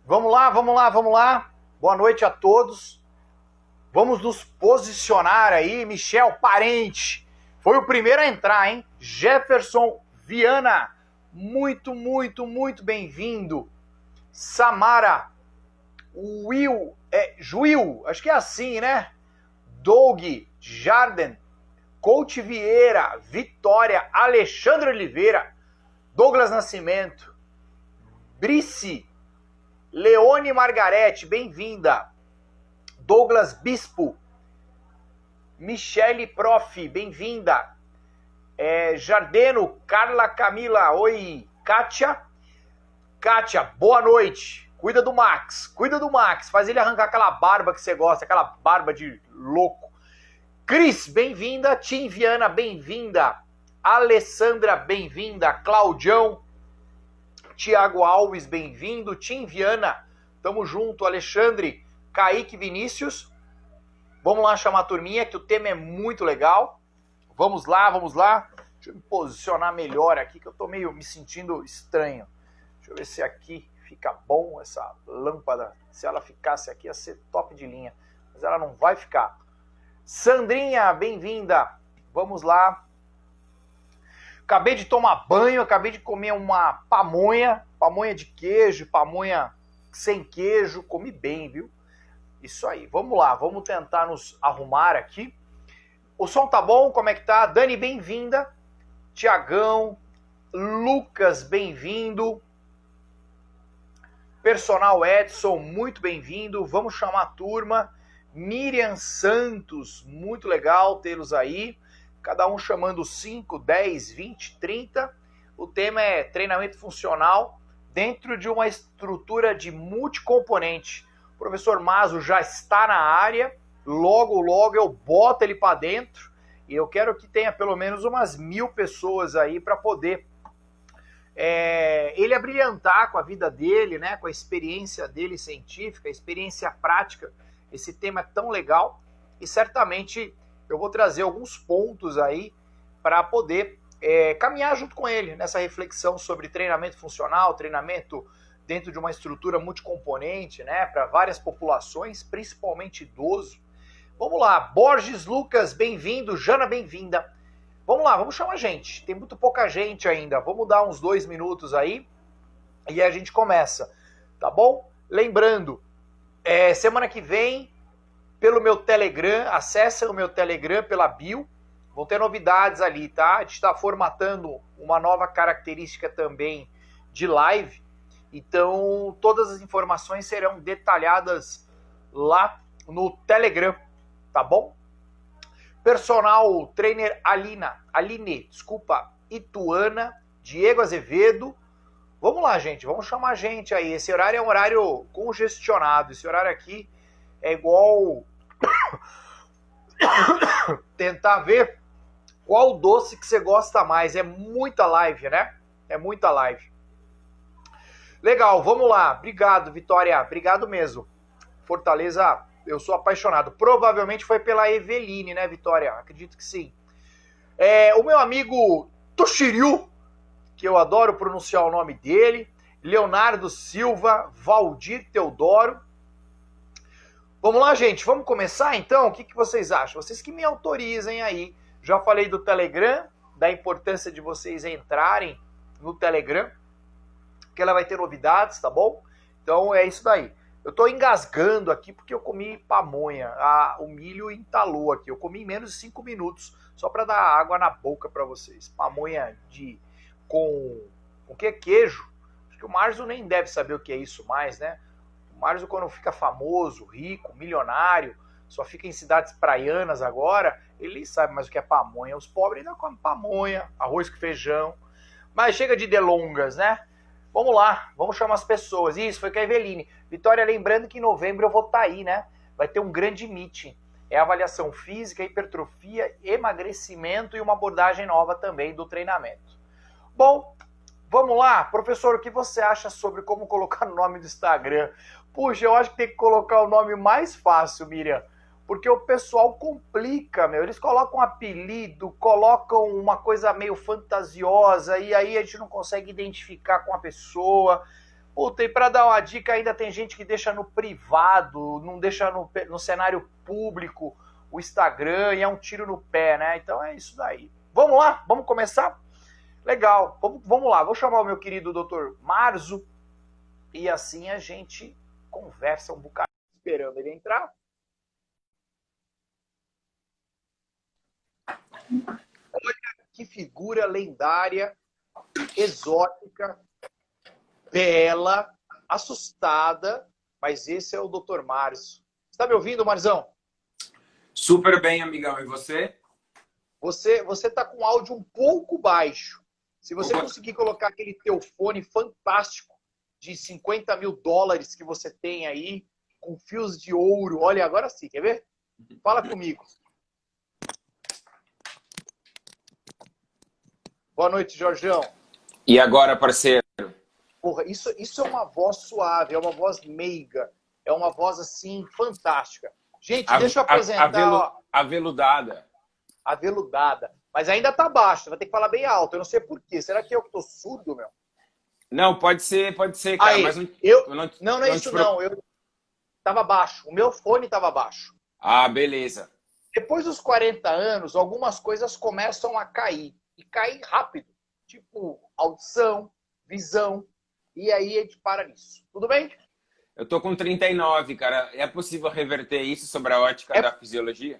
Vamos lá, vamos lá, vamos lá. Boa noite a todos. Vamos nos posicionar aí. Michel Parente foi o primeiro a entrar, hein? Jefferson Viana, muito bem-vindo. Samara, Juil, acho que é assim, né? Doug, Jarden, Coach Vieira, Vitória, Alexandre Oliveira, Douglas Nascimento, Brice, Leone Margarete, bem-vinda. Douglas Bispo, Michele Prof, bem-vinda. Jardeno, Carla Camila, oi. Kátia, boa noite. Cuida do Max, faz ele arrancar aquela barba que você gosta, aquela barba de louco. Cris, bem-vinda. Tim Viana, bem-vinda. Alessandra, bem-vinda. Claudião, Tiago Alves, bem-vindo. Tim Viana, tamo junto. Alexandre, Kaique Vinícius. Vamos lá chamar a turminha, que o tema é muito legal. Vamos lá. Deixa eu me posicionar melhor aqui, que eu tô meio me sentindo estranho. Deixa eu ver se aqui fica bom essa lâmpada. Se ela ficasse aqui, ia ser top de linha. Mas ela não vai ficar. Sandrinha, bem-vinda. Vamos lá. Acabei de tomar banho, acabei de comer uma pamonha de queijo, pamonha sem queijo, comi bem, viu? Isso aí, vamos lá, vamos tentar nos arrumar aqui. O som tá bom? Como é que tá? Dani, bem-vinda. Tiagão, Lucas, bem-vindo. Personal Edson, muito bem-vindo. Vamos chamar a turma. Miriam Santos, muito legal tê-los aí. Cada um chamando 5, 10, 20, 30. O tema é treinamento funcional dentro de uma estrutura de multicomponente. O professor Mazo já está na área. Logo eu boto ele para dentro. E eu quero que tenha pelo menos umas 1000 pessoas aí para poder ele abrilhantar com a vida dele, né, com a experiência dele científica, a experiência prática. Esse tema é tão legal e certamente eu vou trazer alguns pontos aí para poder caminhar junto com ele nessa reflexão sobre treinamento funcional, treinamento dentro de uma estrutura multicomponente, né, para várias populações, principalmente idoso. Vamos lá, Borges Lucas, bem-vindo, Jana, bem-vinda. Vamos lá, vamos chamar gente, tem muito pouca gente ainda, vamos dar uns 2 minutos aí e a gente começa, tá bom? Lembrando, semana que vem, pelo meu Telegram, acessem o meu Telegram pela bio, vão ter novidades ali, tá? A gente está formatando uma nova característica também de live, então todas as informações serão detalhadas lá no Telegram, tá bom? Personal Trainer Aline, Ituana, Diego Azevedo. Vamos lá, gente, vamos chamar gente aí. Esse horário é um horário congestionado, esse horário aqui é igual tentar ver qual doce que você gosta mais. É muita live, né? É muita live. Legal, vamos lá. Obrigado, Vitória. Obrigado mesmo. Fortaleza, eu sou apaixonado. Provavelmente foi pela Eveline, né, Vitória? Acredito que sim. O meu amigo Toshiryu, que eu adoro pronunciar o nome dele. Leonardo Silva, Valdir Teodoro. Vamos lá, gente, vamos começar então? O que vocês acham? Vocês que me autorizem aí. Já falei do Telegram, da importância de vocês entrarem no Telegram, que ela vai ter novidades, tá bom? Então é isso daí. Eu tô engasgando aqui porque eu comi pamonha. O milho entalou aqui. Eu comi em menos de 5 minutos, só para dar água na boca para vocês. Pamonha com que é queijo. Acho que o Marzo nem deve saber o que é isso mais, né? O Marzo, quando fica famoso, rico, milionário, só fica em cidades praianas agora, ele sabe mais o que é pamonha. Os pobres ainda comem pamonha, arroz com feijão. Mas chega de delongas, né? Vamos lá, vamos chamar as pessoas. Isso, foi com a Eveline. Vitória, lembrando que em novembro eu vou estar aí, né? Vai ter um grande meeting. É avaliação física, hipertrofia, emagrecimento e uma abordagem nova também do treinamento. Bom, vamos lá. Professor, o que você acha sobre como colocar o nome do Instagram? Puxa, eu acho que tem que colocar o nome mais fácil, Miriam. Porque o pessoal complica, meu. Eles colocam um apelido, colocam uma coisa meio fantasiosa e aí a gente não consegue identificar com a pessoa. Puta, e para dar uma dica, ainda tem gente que deixa no privado, não deixa no cenário público o Instagram e é um tiro no pé, né? Então é isso daí. Vamos lá? Vamos começar? Legal, vamos lá. Vou chamar o meu querido Dr. Marzo e assim a gente conversa um bocado. Esperando ele entrar. Olha que figura lendária, exótica, bela, assustada, mas esse é o Dr. Marzo. Está me ouvindo, Marzão? Super bem, amigão. E você? Você tá com áudio um pouco baixo. Se você conseguir colocar aquele teu fone fantástico de $50 mil que você tem aí, com fios de ouro. Olha, agora sim, quer ver? Fala comigo. Boa noite, Jorjão. E agora, parceiro? Porra, isso é uma voz suave, é uma voz meiga, é uma voz, assim, fantástica. Gente, deixa eu apresentar... Aveludada. Aveludada. Mas ainda tá baixo, vai ter que falar bem alto. Eu não sei por quê. Será que eu tô surdo, meu? Não, pode ser, cara. Aí, mas não é isso, não. Eu tava baixo. O meu fone tava baixo. Ah, beleza. Depois dos 40 anos, algumas coisas começam a cair. E cair rápido. Tipo, audição, visão. E aí a gente para nisso. Tudo bem? Eu tô com 39, cara. É possível reverter isso sobre a ótica da fisiologia?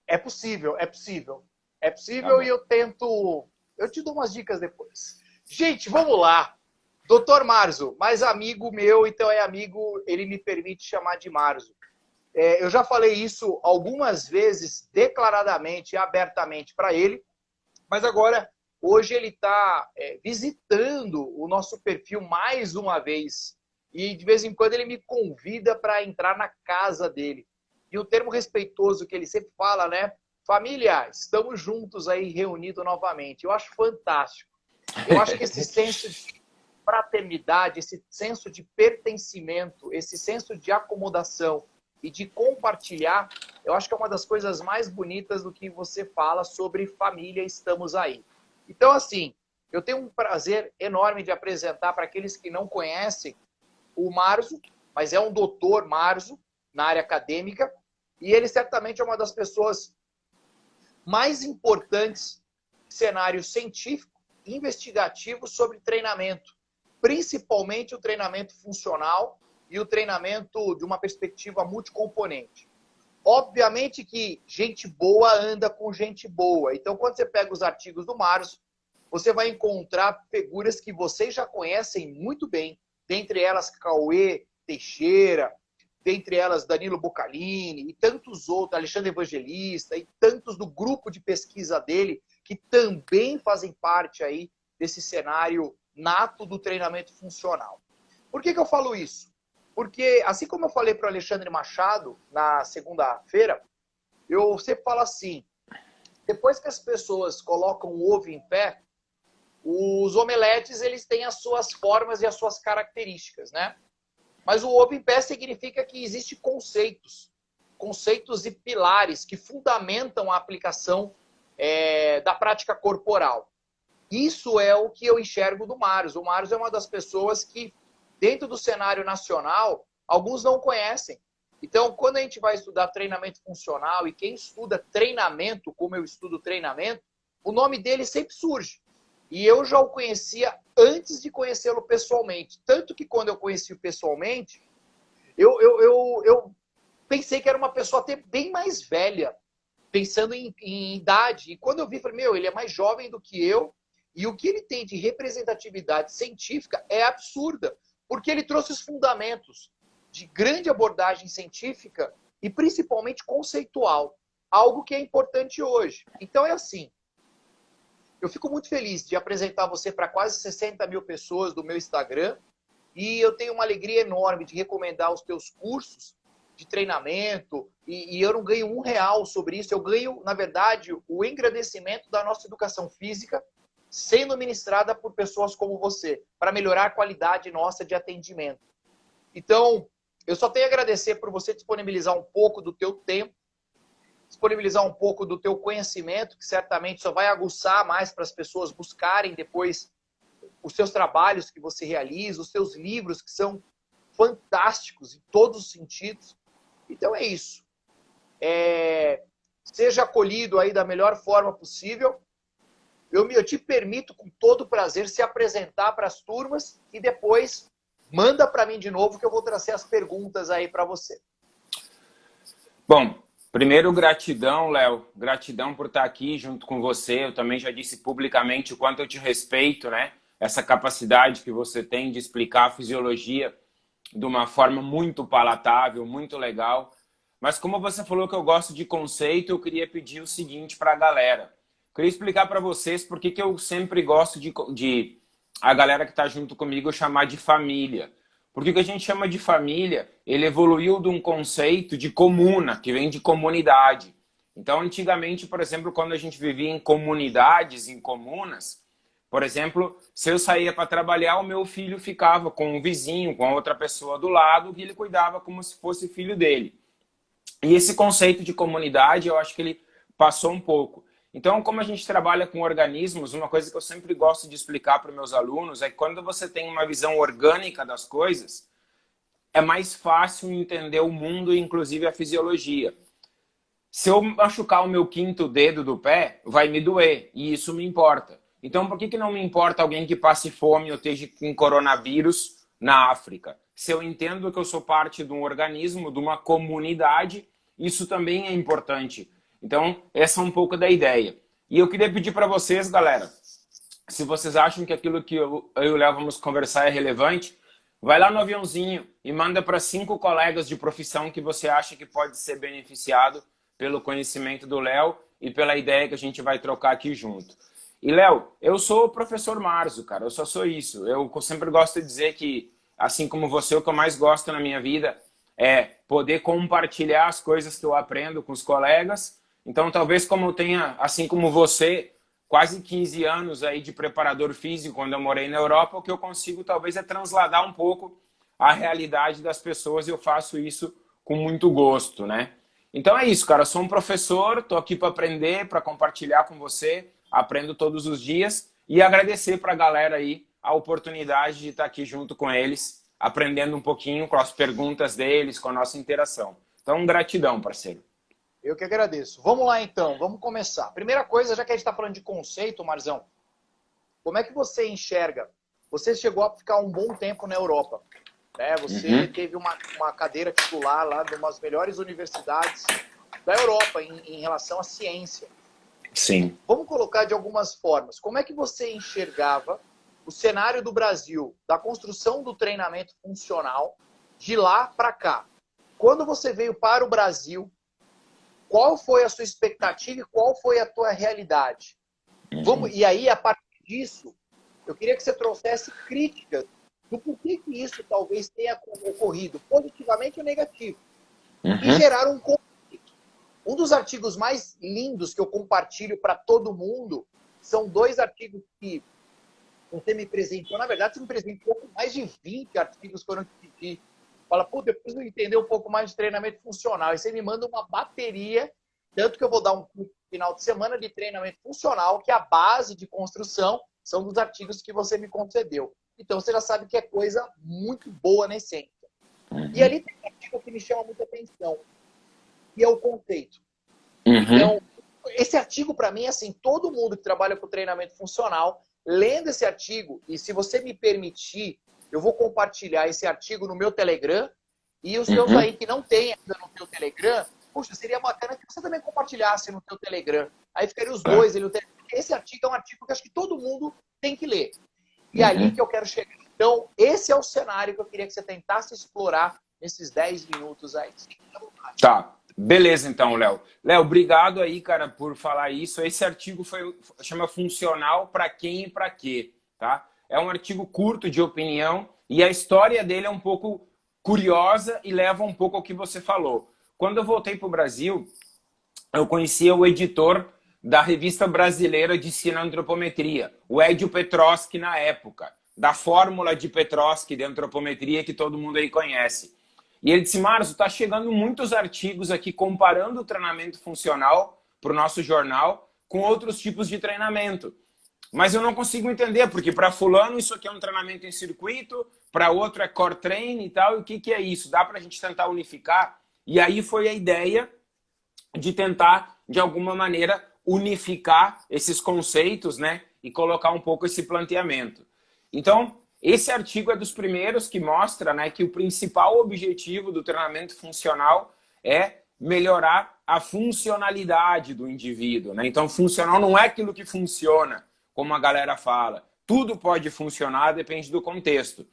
É possível, é possível. É possível Tá, e eu tento... Eu te dou umas dicas depois. Gente, vamos lá. Doutor Marzo, mais amigo meu, então é amigo, ele me permite chamar de Marzo. Eu já falei isso algumas vezes, declaradamente e abertamente para ele, mas agora, hoje ele está visitando o nosso perfil mais uma vez. E de vez em quando ele me convida para entrar na casa dele. E o termo respeitoso que ele sempre fala, né? Família, estamos juntos aí, reunidos novamente. Eu acho fantástico. Eu acho que esse senso de fraternidade, esse senso de pertencimento, esse senso de acomodação e de compartilhar, eu acho que é uma das coisas mais bonitas do que você fala sobre família, estamos aí. Então, assim, eu tenho um prazer enorme de apresentar para aqueles que não conhecem o Marzo, mas é um doutor Marzo na área acadêmica, e ele certamente é uma das pessoas mais importantes no cenário científico e investigativo sobre treinamento, principalmente o treinamento funcional e o treinamento de uma perspectiva multicomponente. Obviamente que gente boa anda com gente boa. Então, quando você pega os artigos do Marzo, você vai encontrar figuras que vocês já conhecem muito bem, dentre elas Cauê Teixeira, dentre elas Danilo Boccalini e tantos outros, Alexandre Evangelista e tantos do grupo de pesquisa dele, que também fazem parte aí desse cenário nato do treinamento funcional. Por que eu falo isso? Porque, assim como eu falei para o Alexandre Machado na segunda-feira, eu sempre falo assim, depois que as pessoas colocam o ovo em pé, os omeletes eles têm as suas formas e as suas características, né? Mas o ovo em pé significa que existem conceitos e pilares que fundamentam a aplicação da prática corporal. Isso é o que eu enxergo do Marzo. O Marzo é uma das pessoas que, dentro do cenário nacional, alguns não conhecem. Então, quando a gente vai estudar treinamento funcional, e quem estuda treinamento, como eu estudo treinamento, o nome dele sempre surge. E eu já o conhecia antes de conhecê-lo pessoalmente. Tanto que quando eu conheci-o pessoalmente, eu pensei que era uma pessoa até bem mais velha, pensando em idade. E quando eu vi, falei, meu, ele é mais jovem do que eu, e o que ele tem de representatividade científica é absurda, porque ele trouxe os fundamentos de grande abordagem científica e principalmente conceitual, algo que é importante hoje. Então é assim, eu fico muito feliz de apresentar você para quase 60 mil pessoas do meu Instagram, e eu tenho uma alegria enorme de recomendar os teus cursos de treinamento, e eu não ganho R$1 sobre isso, eu ganho, na verdade, o engrandecimento da nossa educação física sendo ministrada por pessoas como você, para melhorar a qualidade nossa de atendimento. Então, eu só tenho a agradecer por você disponibilizar um pouco do teu tempo, disponibilizar um pouco do teu conhecimento, que certamente só vai aguçar mais para as pessoas buscarem depois os seus trabalhos que você realiza, os seus livros que são fantásticos em todos os sentidos. Então é isso. Seja acolhido aí da melhor forma possível. Eu te permito, com todo prazer, se apresentar para as turmas e depois manda para mim de novo que eu vou trazer as perguntas aí para você. Bom, primeiro, gratidão, Léo. Gratidão por estar aqui junto com você. Eu também já disse publicamente o quanto eu te respeito, né? Essa capacidade que você tem de explicar a fisiologia de uma forma muito palatável, muito legal. Mas como você falou que eu gosto de conceito, eu queria pedir o seguinte para a galera. Eu queria explicar para vocês por que eu sempre gosto de a galera que está junto comigo chamar de família. Porque o que a gente chama de família, ele evoluiu de um conceito de comuna, que vem de comunidade. Então, antigamente, por exemplo, quando a gente vivia em comunidades, em comunas, por exemplo, se eu saía para trabalhar, o meu filho ficava com um vizinho, com a outra pessoa do lado, que ele cuidava como se fosse filho dele. E esse conceito de comunidade, eu acho que ele passou um pouco. Então, como a gente trabalha com organismos, uma coisa que eu sempre gosto de explicar para os meus alunos é que quando você tem uma visão orgânica das coisas, é mais fácil entender o mundo e inclusive a fisiologia. Se eu machucar o meu quinto dedo do pé, vai me doer, e isso me importa. Então, por que não me importa alguém que passe fome ou esteja com coronavírus na África? Se eu entendo que eu sou parte de um organismo, de uma comunidade, isso também é importante. Então, essa é um pouco da ideia. E eu queria pedir para vocês, galera, se vocês acham que aquilo que eu e o Léo vamos conversar é relevante, vai lá no aviãozinho e manda para 5 colegas de profissão que você acha que pode ser beneficiado pelo conhecimento do Léo e pela ideia que a gente vai trocar aqui junto. E, Léo, eu sou o professor Marzo, cara, eu só sou isso. Eu sempre gosto de dizer que, assim como você, o que eu mais gosto na minha vida é poder compartilhar as coisas que eu aprendo com os colegas. Então, talvez como eu tenha, assim como você, quase 15 anos aí de preparador físico quando eu morei na Europa, o que eu consigo talvez é transladar um pouco a realidade das pessoas e eu faço isso com muito gosto, né? Então é isso, cara. Eu sou um professor, tô aqui para aprender, para compartilhar com você, aprendo todos os dias e agradecer para a galera aí a oportunidade de estar aqui junto com eles, aprendendo um pouquinho com as perguntas deles, com a nossa interação. Então, gratidão, parceiro. Eu que agradeço. Vamos lá, então. Vamos começar. Primeira coisa, já que a gente está falando de conceito, Marzão, como é que você enxerga? Você chegou a ficar um bom tempo na Europa, né? Você teve uma cadeira titular lá de umas melhores universidades da Europa em relação à ciência. Sim. Vamos colocar de algumas formas. Como é que você enxergava o cenário do Brasil, da construção do treinamento funcional, de lá para cá? Quando você veio para o Brasil, qual foi a sua expectativa e qual foi a tua realidade? E aí, a partir disso, eu queria que você trouxesse críticas do porquê que isso talvez tenha ocorrido, positivamente ou negativo, e gerar um conflito. Um dos artigos mais lindos que eu compartilho para todo mundo são 2 artigos que você me presenteou. Na verdade, você me presenteou com mais de 20 artigos que eu não te pedi. Fala, puta, eu preciso entender um pouco mais de treinamento funcional. E você me manda uma bateria, tanto que eu vou dar um final de semana de treinamento funcional, que a base de construção são dos artigos que você me concedeu. Então, você já sabe que é coisa muito boa na essência. E ali tem um artigo que me chama muita atenção, que é o conceito. Então, esse artigo, para mim, assim, todo mundo que trabalha com treinamento funcional, lendo esse artigo, e se você me permitir, eu vou compartilhar esse artigo no meu Telegram, e os seus aí que não tem ainda no teu Telegram, puxa, seria bacana que você também compartilhasse no teu Telegram. Aí ficaria os dois. Esse artigo é um artigo que acho que todo mundo tem que ler. E é ali que eu quero chegar. Então, esse é o cenário que eu queria que você tentasse explorar nesses 10 minutos aí. Tá. Beleza, então, Léo. Léo, obrigado aí, cara, por falar isso. Esse artigo chama Funcional para quem e para quê, tá? É um artigo curto de opinião e a história dele é um pouco curiosa e leva um pouco ao que você falou. Quando eu voltei para o Brasil, eu conhecia o editor da Revista Brasileira de Cineantropometria, o Edio Petroschi na época, da fórmula de Petroschi de antropometria que todo mundo aí conhece. E ele disse, Marzo, está chegando muitos artigos aqui comparando o treinamento funcional para o nosso jornal com outros tipos de treinamento. mas eu não consigo entender, porque para fulano isso aqui é um treinamento em circuito, para outro é core train e tal, e o que, que é isso? Dá para a gente tentar unificar? E aí foi a ideia de tentar, de alguma maneira, unificar esses conceitos, né? E colocar um pouco esse planteamento. Então, esse artigo é dos primeiros que mostra, né, que o principal objetivo do treinamento funcional é melhorar a funcionalidade do indivíduo, né? Então, funcional não é aquilo que funciona, como a galera fala. Tudo pode funcionar, depende do contexto.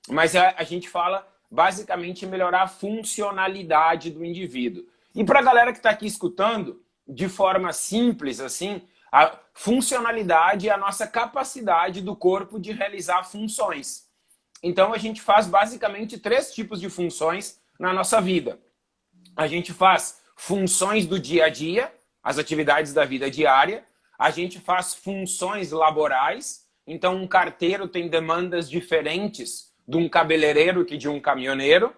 Mas a gente fala, basicamente, melhorar a funcionalidade do indivíduo. E para a galera que está aqui escutando, de forma simples, assim, a funcionalidade é a nossa capacidade do corpo de realizar funções. Então, a gente faz basicamente 3 tipos de funções na nossa vida. A gente faz funções do dia a dia, as atividades da vida diária. A gente faz funções laborais. Então, um carteiro tem demandas diferentes de um cabeleireiro que de um caminhoneiro.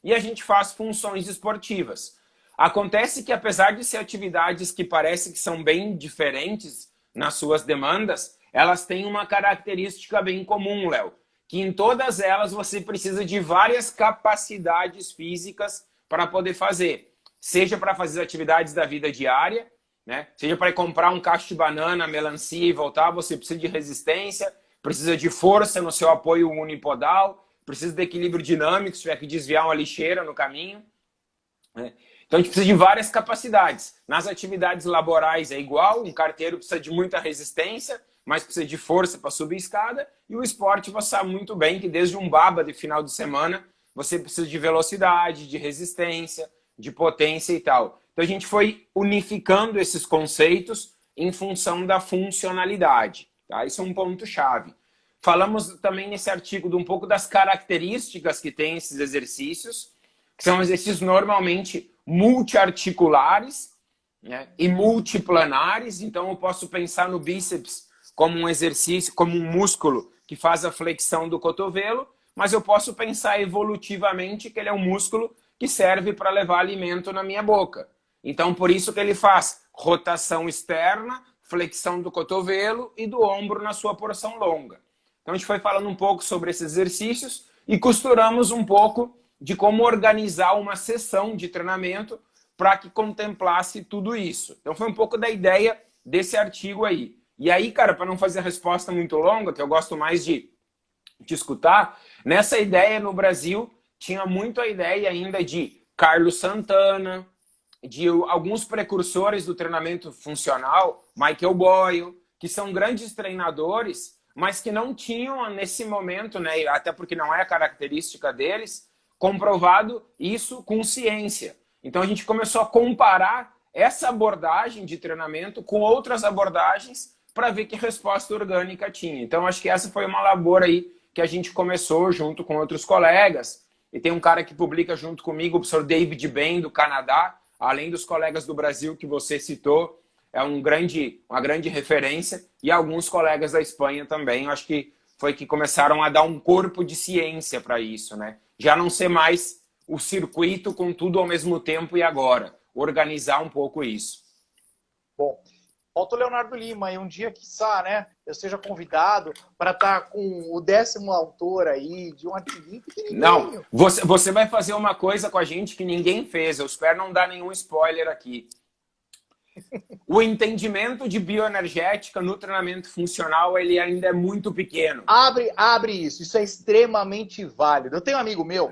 E a gente faz funções esportivas. Acontece que, apesar de ser atividades que parecem que são bem diferentes nas suas demandas, elas têm uma característica bem comum, Léo, que em todas elas você precisa de várias capacidades físicas para poder fazer. Seja para fazer atividades da vida diária, né? Seja para ir comprar um cacho de banana, melancia e voltar, você precisa de resistência, precisa de força no seu apoio unipodal, precisa de equilíbrio dinâmico, se tiver que desviar uma lixeira no caminho, né? Então, a gente precisa de várias capacidades. Nas atividades laborais é igual, um carteiro precisa de muita resistência, mas precisa de força para subir a escada, e o esporte você sabe muito bem que desde um baba de final de semana, você precisa de velocidade, de resistência, de potência e tal. Então, a gente foi unificando esses conceitos em função da funcionalidade. Tá? Isso é um ponto-chave. Falamos também nesse artigo de um pouco das características que tem esses exercícios, que são exercícios normalmente multiarticulares, né, e multiplanares. Então, eu posso pensar no bíceps como um exercício, como um músculo que faz a flexão do cotovelo, mas eu posso pensar evolutivamente que ele é um músculo que serve para levar alimento na minha boca. Então, por isso que ele faz rotação externa, flexão do cotovelo e do ombro na sua porção longa. Então, a gente foi falando um pouco sobre esses exercícios e costuramos um pouco de como organizar uma sessão de treinamento para que contemplasse tudo isso. Então, foi um pouco da ideia desse artigo aí. E aí, cara, para não fazer a resposta muito longa, que eu gosto mais de escutar, nessa ideia no Brasil, tinha muito a ideia ainda de Carlos Santana, de alguns precursores do treinamento funcional, Michael Boyle, que são grandes treinadores, mas que não tinham, nesse momento, né, até porque não é a característica deles, comprovado isso com ciência. Então a gente começou a comparar essa abordagem de treinamento com outras abordagens para ver que resposta orgânica tinha. Então acho que essa foi uma labor aí que a gente começou junto com outros colegas. E tem um cara que publica junto comigo, o professor David Ben, do Canadá, além dos colegas do Brasil que você citou, é uma grande referência, e alguns colegas da Espanha também. Eu acho que foi que começaram a dar um corpo de ciência para isso, né? Já não ser mais o circuito com tudo ao mesmo tempo e agora. Organizar um pouco isso. Bom, falta o Leonardo Lima, e um dia, quiçá, né, eu seja convidado para estar com o 10º autor aí de um artigo pequenininho. Não, você vai fazer uma coisa com a gente que ninguém fez. Eu espero não dar nenhum spoiler aqui. O entendimento de bioenergética no treinamento funcional, ele ainda é muito pequeno. Abre isso. Isso é extremamente válido. Eu tenho um amigo meu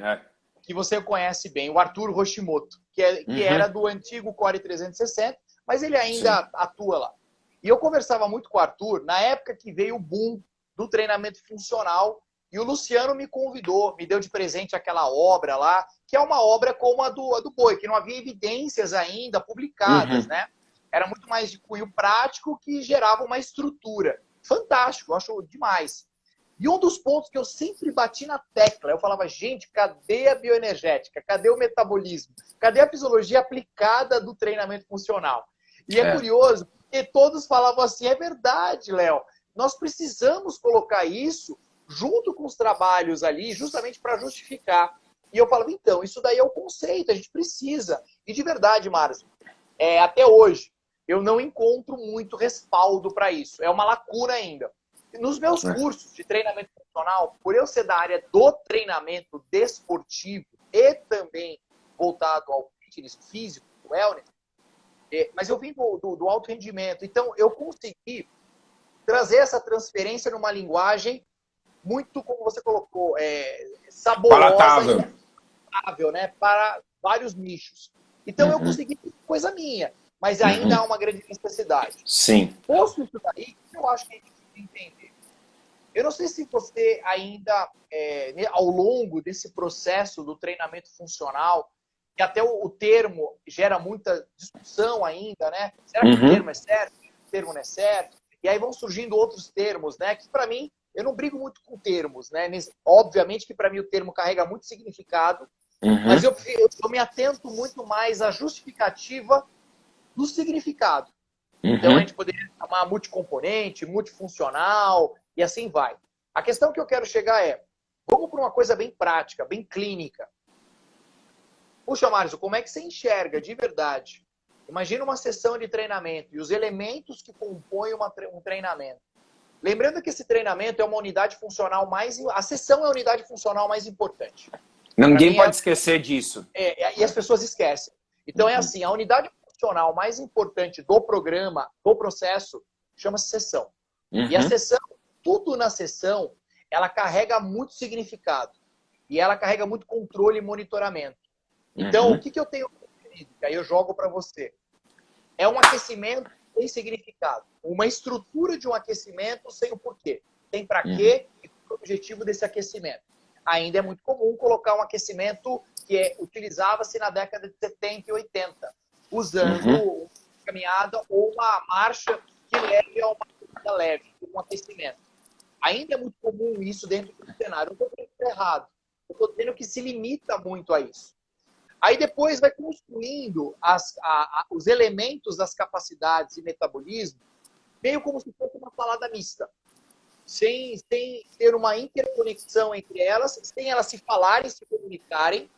que você conhece bem, o Arthur Hoshimoto, que era do antigo Core 360, mas ele ainda atua lá. E eu conversava muito com o Arthur na época que veio o boom do treinamento funcional, e o Luciano me convidou, me deu de presente aquela obra lá, que é uma obra como a do Boi, que não havia evidências ainda publicadas, né? Era muito mais de cunho prático que gerava uma estrutura. Fantástico, eu acho demais. E um dos pontos que eu sempre bati na tecla, eu falava, gente, cadê a bioenergética? Cadê o metabolismo? Cadê a fisiologia aplicada do treinamento funcional? E é curioso, porque todos falavam assim, é verdade, Léo, nós precisamos colocar isso junto com os trabalhos ali, justamente para justificar. E eu falava, então, isso daí é o conceito, a gente precisa. E de verdade, Márcio, até hoje, eu não encontro muito respaldo para isso. É uma lacuna ainda. Nos meus cursos de treinamento funcional, por eu ser da área do treinamento desportivo e também voltado ao fitness físico, do wellness, mas eu vim do alto rendimento. Então, eu consegui trazer essa transferência numa linguagem muito, como você colocou, saborosa e palatável, né, para vários nichos. Então, eu consegui coisa minha, mas ainda há uma grande necessidade. Sim. Posto isso daí, eu acho que a gente precisa entender. Eu não sei se você ainda, ao longo desse processo do treinamento funcional, que até o termo gera muita discussão ainda, né? Será que o termo é certo? O termo não é certo? E aí vão surgindo outros termos, né? Que para mim, eu não brigo muito com termos, né? Obviamente que para mim o termo carrega muito significado, mas eu me atento muito mais à justificativa do significado. Então a gente poderia chamar multicomponente, multifuncional e assim vai. A questão que eu quero chegar vamos para uma coisa bem prática, bem clínica. Puxa, Márcio, como é que você enxerga de verdade? Imagina uma sessão de treinamento e os elementos que compõem um treinamento. Lembrando que esse treinamento é uma unidade funcional a sessão é a unidade funcional mais importante. Ninguém pode esquecer disso. E as pessoas esquecem. Então é assim, a unidade funcional mais importante do programa, do processo, chama-se sessão. E a sessão, tudo na sessão, ela carrega muito significado. E ela carrega muito controle e monitoramento. Então, o que eu tenho preferido? Que aí eu jogo para você. É um aquecimento sem significado. Uma estrutura de um aquecimento sem o porquê. Sem para quê e qual é o objetivo desse aquecimento. Ainda é muito comum colocar um aquecimento que utilizava-se na década de 70 e 80, usando uma caminhada ou uma marcha que leve a uma caminhada leve, um aquecimento. Ainda é muito comum isso dentro do cenário. Eu estou dizendo que é errado. Eu estou dizendo que se limita muito a isso. Aí depois vai construindo os elementos das capacidades e metabolismo, meio como se fosse uma salada mista. Sem ter uma interconexão entre elas, sem elas se falarem, se comunicarem,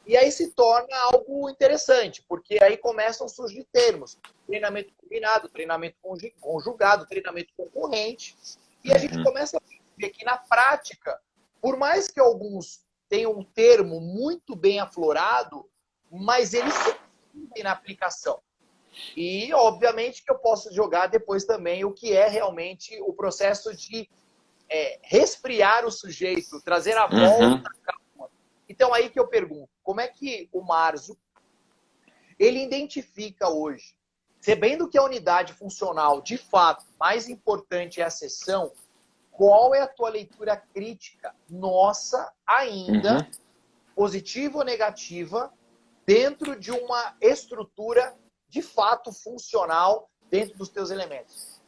e aí se torna algo interessante, porque aí começam a surgir termos. Treinamento combinado, treinamento conjugado, treinamento concorrente, e a gente começa a ver que na prática, por mais que alguns tenham um termo muito bem aflorado, mas eles se entendem na aplicação. E, obviamente, que eu posso jogar depois também o que é realmente o processo de resfriar o sujeito, trazer a volta à calma. Então, aí que eu pergunto, como é que o Marzo, ele identifica hoje, sabendo que a unidade funcional, de fato, mais importante é a sessão, qual é a tua leitura crítica, nossa, ainda, positiva ou negativa, dentro de uma estrutura de fato funcional dentro dos teus elementos?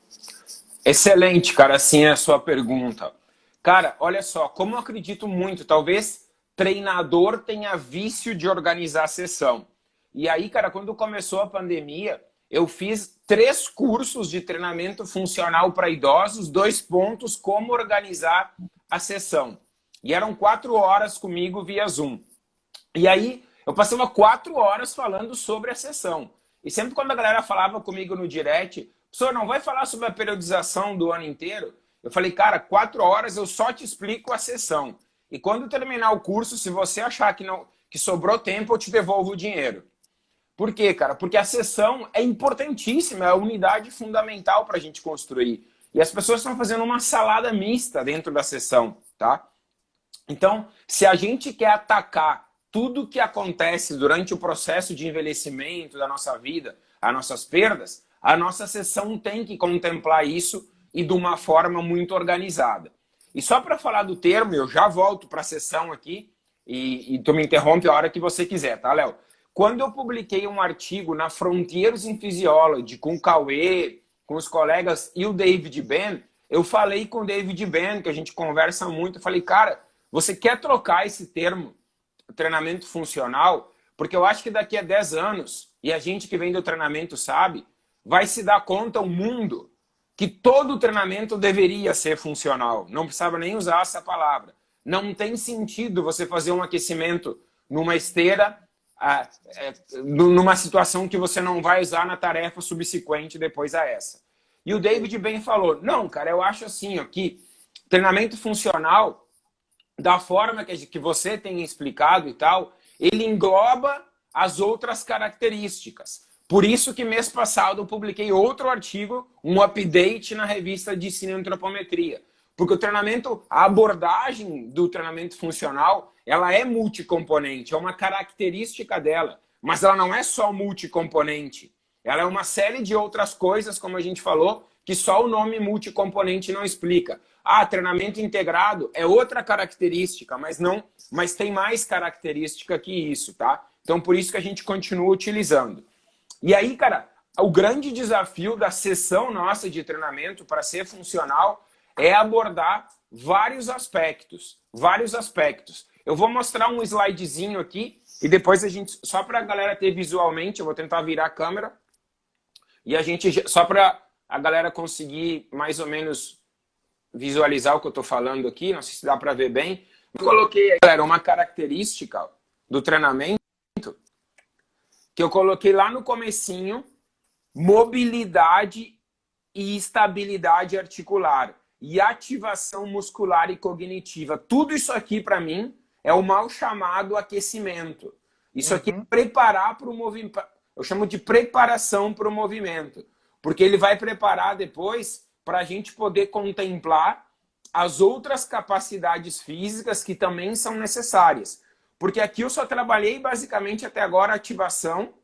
Excelente, cara, assim é a sua pergunta. Cara, olha só, como eu acredito muito, talvez treinador tenha vício de organizar a sessão. E aí, cara, quando começou a pandemia, eu fiz 3 cursos de treinamento funcional para idosos, 2 pontos, como organizar a sessão. E eram 4 horas comigo via Zoom. E aí, eu passava 4 horas falando sobre a sessão. E sempre quando a galera falava comigo no direct, professor, não vai falar sobre a periodização do ano inteiro? Eu falei, cara, 4 horas eu só te explico a sessão. E quando terminar o curso, se você achar que sobrou tempo, eu te devolvo o dinheiro. Por quê, cara? Porque a sessão é importantíssima, é a unidade fundamental para a gente construir. E as pessoas estão fazendo uma salada mista dentro da sessão, tá? Então, se a gente quer atacar tudo que acontece durante o processo de envelhecimento da nossa vida, as nossas perdas, a nossa sessão tem que contemplar isso e de uma forma muito organizada. E só para falar do termo, eu já volto para a sessão aqui e tu me interrompe a hora que você quiser, tá, Léo? Quando eu publiquei um artigo na Frontiers in Physiology com o Cauê, com os colegas e o David Ben, eu falei com o David Ben, que a gente conversa muito, eu falei, cara, você quer trocar esse termo treinamento funcional? Porque eu acho que daqui a 10 anos, e a gente que vem do treinamento sabe, vai se dar conta o mundo que todo treinamento deveria ser funcional. Não precisava nem usar essa palavra. Não tem sentido você fazer um aquecimento numa esteira numa situação que você não vai usar na tarefa subsequente depois a essa. E o David bem falou, não, cara, eu acho assim, ó, que treinamento funcional, da forma que você tem explicado e tal, ele engloba as outras características. Por isso que mês passado eu publiquei outro artigo, um update na revista de Cineantropometria. Porque o treinamento, a abordagem do treinamento funcional, ela é multicomponente, é uma característica dela. Mas ela não é só multicomponente. Ela é uma série de outras coisas, como a gente falou, que só o nome multicomponente não explica. Ah, treinamento integrado é outra característica, mas tem mais característica que isso, tá? Então, por isso que a gente continua utilizando. E aí, cara, o grande desafio da sessão nossa de treinamento para ser funcional é abordar vários aspectos. Vários aspectos. Eu vou mostrar um slidezinho aqui e depois a gente, só para a galera ter visualmente, eu vou tentar virar a câmera e a gente, só para a galera conseguir mais ou menos visualizar o que eu estou falando aqui, não sei se dá para ver bem. Eu coloquei, galera, uma característica do treinamento que eu coloquei lá no comecinho, mobilidade e estabilidade articular e ativação muscular e cognitiva. Tudo isso aqui, para mim, é o mal chamado aquecimento. Isso aqui é preparar para o movimento. Eu chamo de preparação para o movimento. Porque ele vai preparar depois para a gente poder contemplar as outras capacidades físicas que também são necessárias. Porque aqui eu só trabalhei basicamente até agora ativação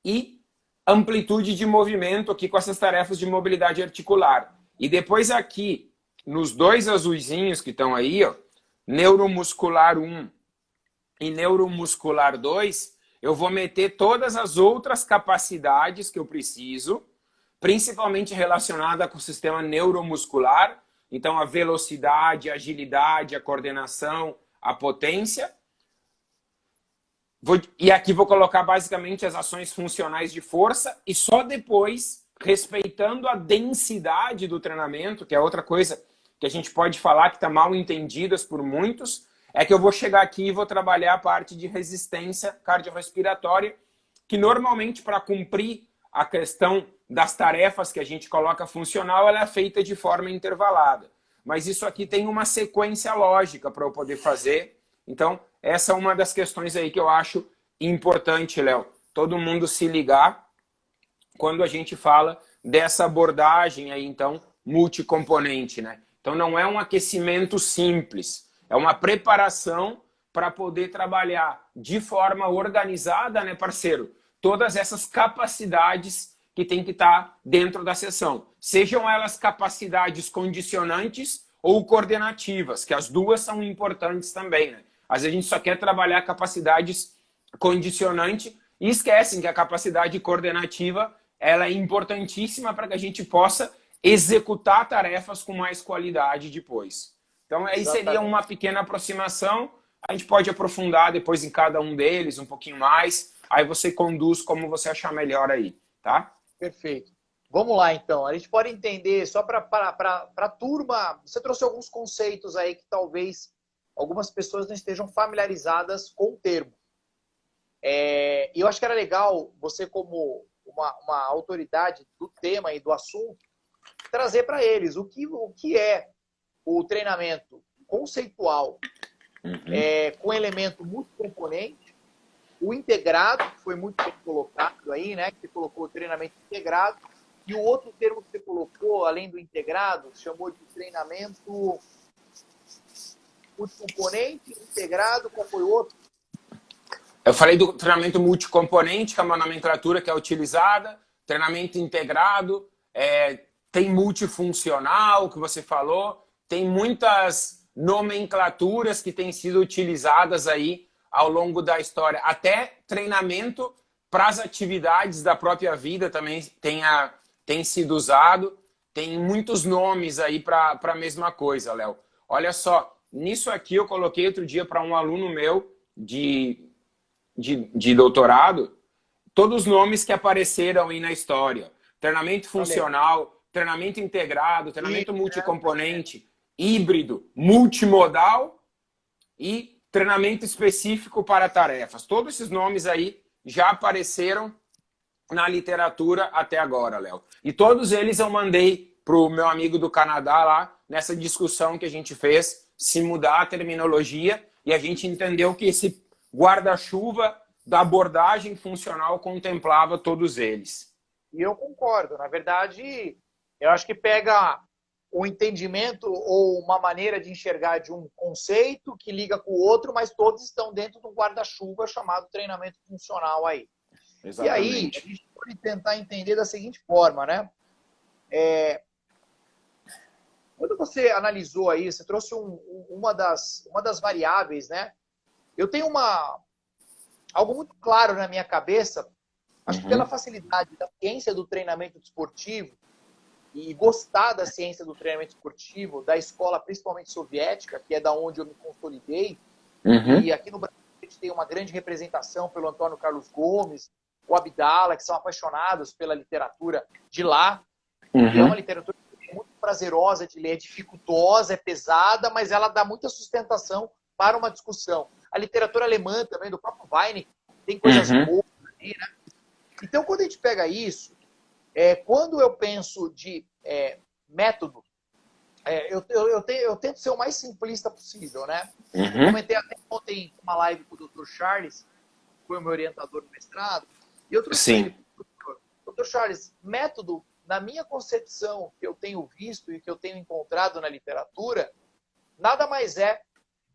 e amplitude de movimento aqui com essas tarefas de mobilidade articular. E depois aqui, nos dois azuizinhos que estão aí, ó, neuromuscular 1 e neuromuscular 2, eu vou meter todas as outras capacidades que eu preciso, principalmente relacionada com o sistema neuromuscular, então a velocidade, a agilidade, a coordenação, a potência. E aqui vou colocar basicamente as ações funcionais de força e só depois, respeitando a densidade do treinamento, que é outra coisa que a gente pode falar que está mal entendidas por muitos, é que eu vou chegar aqui e vou trabalhar a parte de resistência cardiorrespiratória, que normalmente para cumprir a questão das tarefas que a gente coloca funcional, ela é feita de forma intervalada. Mas isso aqui tem uma sequência lógica para eu poder fazer. Então, essa é uma das questões aí que eu acho importante, Léo. Todo mundo se ligar quando a gente fala dessa abordagem aí, então, multicomponente, né? Então, não é um aquecimento simples. É uma preparação para poder trabalhar de forma organizada, né, parceiro? Todas essas capacidades que tem que estar dentro da sessão. Sejam elas capacidades condicionantes ou coordenativas, que as duas são importantes também, né? Às vezes a gente só quer trabalhar capacidades condicionante e esquecem que a capacidade coordenativa ela é importantíssima para que a gente possa executar tarefas com mais qualidade depois. Então, aí seria uma pequena aproximação. A gente pode aprofundar depois em cada um deles um pouquinho mais. Aí você conduz como você achar melhor aí, tá? Perfeito. Vamos lá, então. A gente pode entender, só para a turma, você trouxe alguns conceitos aí que talvez algumas pessoas não estejam familiarizadas com o termo. E eu acho que era legal você, como uma autoridade do tema e do assunto, trazer para eles o que é o treinamento conceitual com elemento multicomponente, o integrado, que foi muito bem colocado aí, né? Que você colocou o treinamento integrado, e o outro termo que você colocou, além do integrado, chamou de treinamento multicomponente, integrado, qual foi o outro? Eu falei do treinamento multicomponente, que é uma nomenclatura que é utilizada, treinamento integrado, tem multifuncional, que você falou, tem muitas nomenclaturas que têm sido utilizadas aí ao longo da história. Até treinamento para as atividades da própria vida também tem sido usado. Tem muitos nomes aí para a mesma coisa, Léo. Olha só, nisso aqui eu coloquei outro dia para um aluno meu de doutorado, todos os nomes que apareceram aí na história. Treinamento funcional, treinamento integrado, treinamento multicomponente, híbrido, multimodal e treinamento específico para tarefas. Todos esses nomes aí já apareceram na literatura até agora, Léo. E todos eles eu mandei para o meu amigo do Canadá lá, nessa discussão que a gente fez, se mudar a terminologia, e a gente entendeu que esse guarda-chuva da abordagem funcional contemplava todos eles. E eu concordo. Na verdade, eu acho que pega o entendimento ou uma maneira de enxergar de um conceito que liga com o outro, mas todos estão dentro de um guarda-chuva chamado treinamento funcional aí. Exatamente. E aí, a gente pode tentar entender da seguinte forma, né? Quando você analisou aí, você trouxe uma das variáveis, né? Eu tenho algo muito claro na minha cabeça, acho que pela facilidade da ciência do treinamento desportivo e gostar da ciência do treinamento esportivo, da escola principalmente soviética, que é da onde eu me consolidei, e aqui no Brasil a gente tem uma grande representação pelo Antônio Carlos Gomes, o Abdala, que são apaixonados pela literatura de lá, que é uma literatura muito prazerosa de ler, é dificultosa, é pesada, mas ela dá muita sustentação para uma discussão. A literatura alemã também, do próprio Weinig, tem coisas boas ali, né? Então, quando a gente pega isso, quando eu penso de método, eu tento ser o mais simplista possível, né? Eu comentei até ontem uma live com o Dr. Charles, que foi o meu orientador no mestrado, e eu trouxe ele, Dr. Charles, método, na minha concepção, que eu tenho visto e que eu tenho encontrado na literatura, nada mais é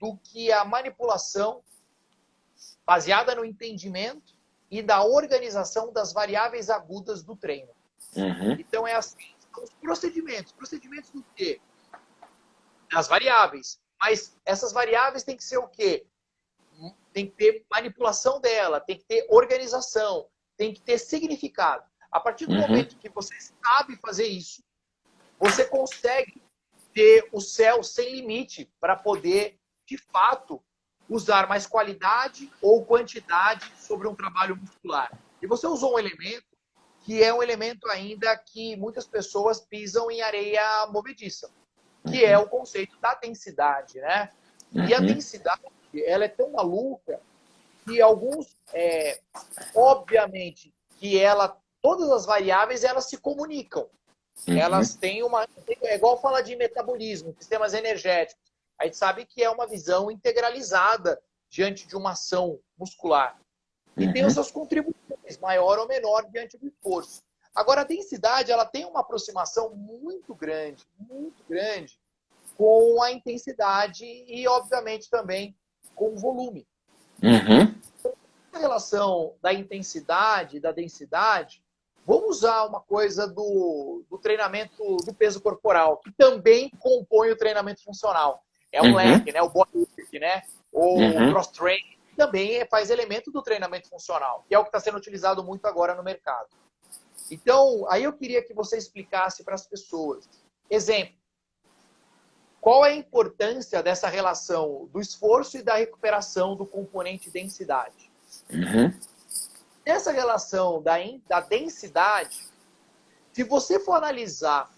do que a manipulação baseada no entendimento e da organização das variáveis agudas do treino. Então é assim, são os procedimentos. Procedimentos do quê? As variáveis. Mas essas variáveis têm que ser o quê? Tem que ter manipulação dela, tem que ter organização, tem que ter significado. A partir do momento que você sabe fazer isso, você consegue ter o céu sem limite para poder, de fato, usar mais qualidade ou quantidade sobre um trabalho muscular. E você usou um elemento que é um elemento ainda que muitas pessoas pisam em areia movediça, que é o conceito da densidade, né? E a densidade, ela é tão maluca que alguns, obviamente, que todas as variáveis, elas se comunicam. Elas têm é igual falar de metabolismo, sistemas energéticos. A gente sabe que é uma visão integralizada diante de uma ação muscular. E tem os seus contribuições, maior ou menor, diante do esforço. Agora, a densidade, ela tem uma aproximação muito grande com a intensidade e, obviamente, também com o volume. A relação da intensidade e da densidade, vamos usar uma coisa do treinamento do peso corporal, que também compõe o treinamento funcional. É um leque, né? O bodywork, né? O cross-training também faz elemento do treinamento funcional, que é o que está sendo utilizado muito agora no mercado. Então, aí eu queria que você explicasse para as pessoas. Exemplo, qual é a importância dessa relação do esforço e da recuperação do componente densidade? Essa relação da densidade, se você for analisar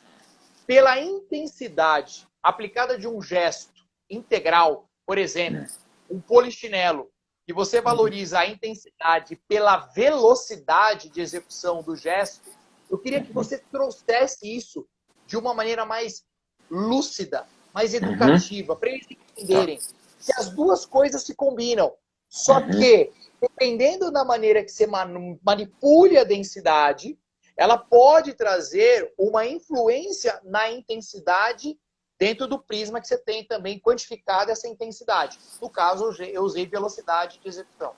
pela intensidade aplicada de um gesto integral, por exemplo, um polichinelo, que você valoriza a intensidade pela velocidade de execução do gesto, eu queria que você trouxesse isso de uma maneira mais lúcida, mais educativa, para eles entenderem que as duas coisas se combinam. Só que, dependendo da maneira que você manipule a densidade, ela pode trazer uma influência na intensidade dentro do prisma que você tem também quantificado essa intensidade. No caso, eu usei velocidade de execução.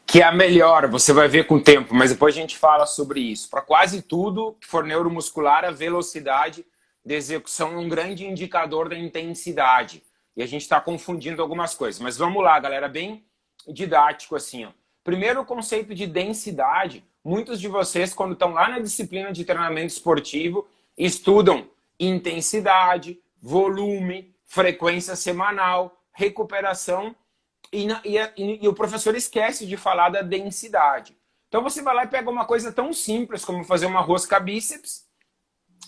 Que é a melhor, você vai ver com o tempo, mas depois a gente fala sobre isso. Para quase tudo que for neuromuscular, a velocidade de execução é um grande indicador da intensidade. E a gente está confundindo algumas coisas. Mas vamos lá, galera, bem didático assim. Ó. Primeiro, o conceito de densidade. Muitos de vocês, quando estão lá na disciplina de treinamento esportivo, estudam intensidade, volume, frequência semanal, recuperação e o professor esquece de falar da densidade. Então você vai lá e pega uma coisa tão simples como fazer uma rosca bíceps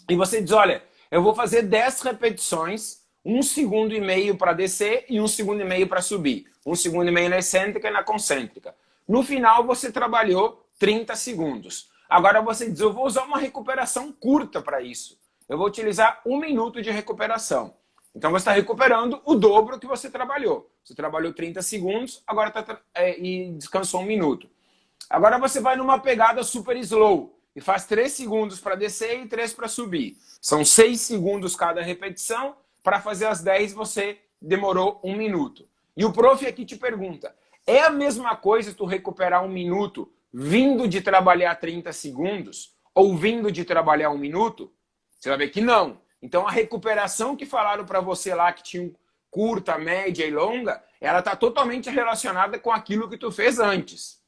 e você diz, olha, eu vou fazer 10 repetições, 1,5 segundos para descer e 1,5 segundos para subir. 1,5 segundos na excêntrica e na concêntrica. No final, você trabalhou 30 segundos. Agora você diz, eu vou usar uma recuperação curta para isso. Eu vou utilizar 1 minuto de recuperação. Então você está recuperando o dobro que você trabalhou. Você trabalhou 30 segundos, agora e descansou 1 minuto. Agora você vai numa pegada super slow e faz 3 segundos para descer e 3 para subir. São 6 segundos cada repetição. Para fazer as 10 você demorou 1 minuto. E o prof aqui te pergunta, é a mesma coisa tu recuperar 1 minuto vindo de trabalhar 30 segundos ou vindo de trabalhar 1 minuto? Você vai ver que não. Então a recuperação que falaram para você lá, que tinha curta, média e longa, ela está totalmente relacionada com aquilo que tu fez antes.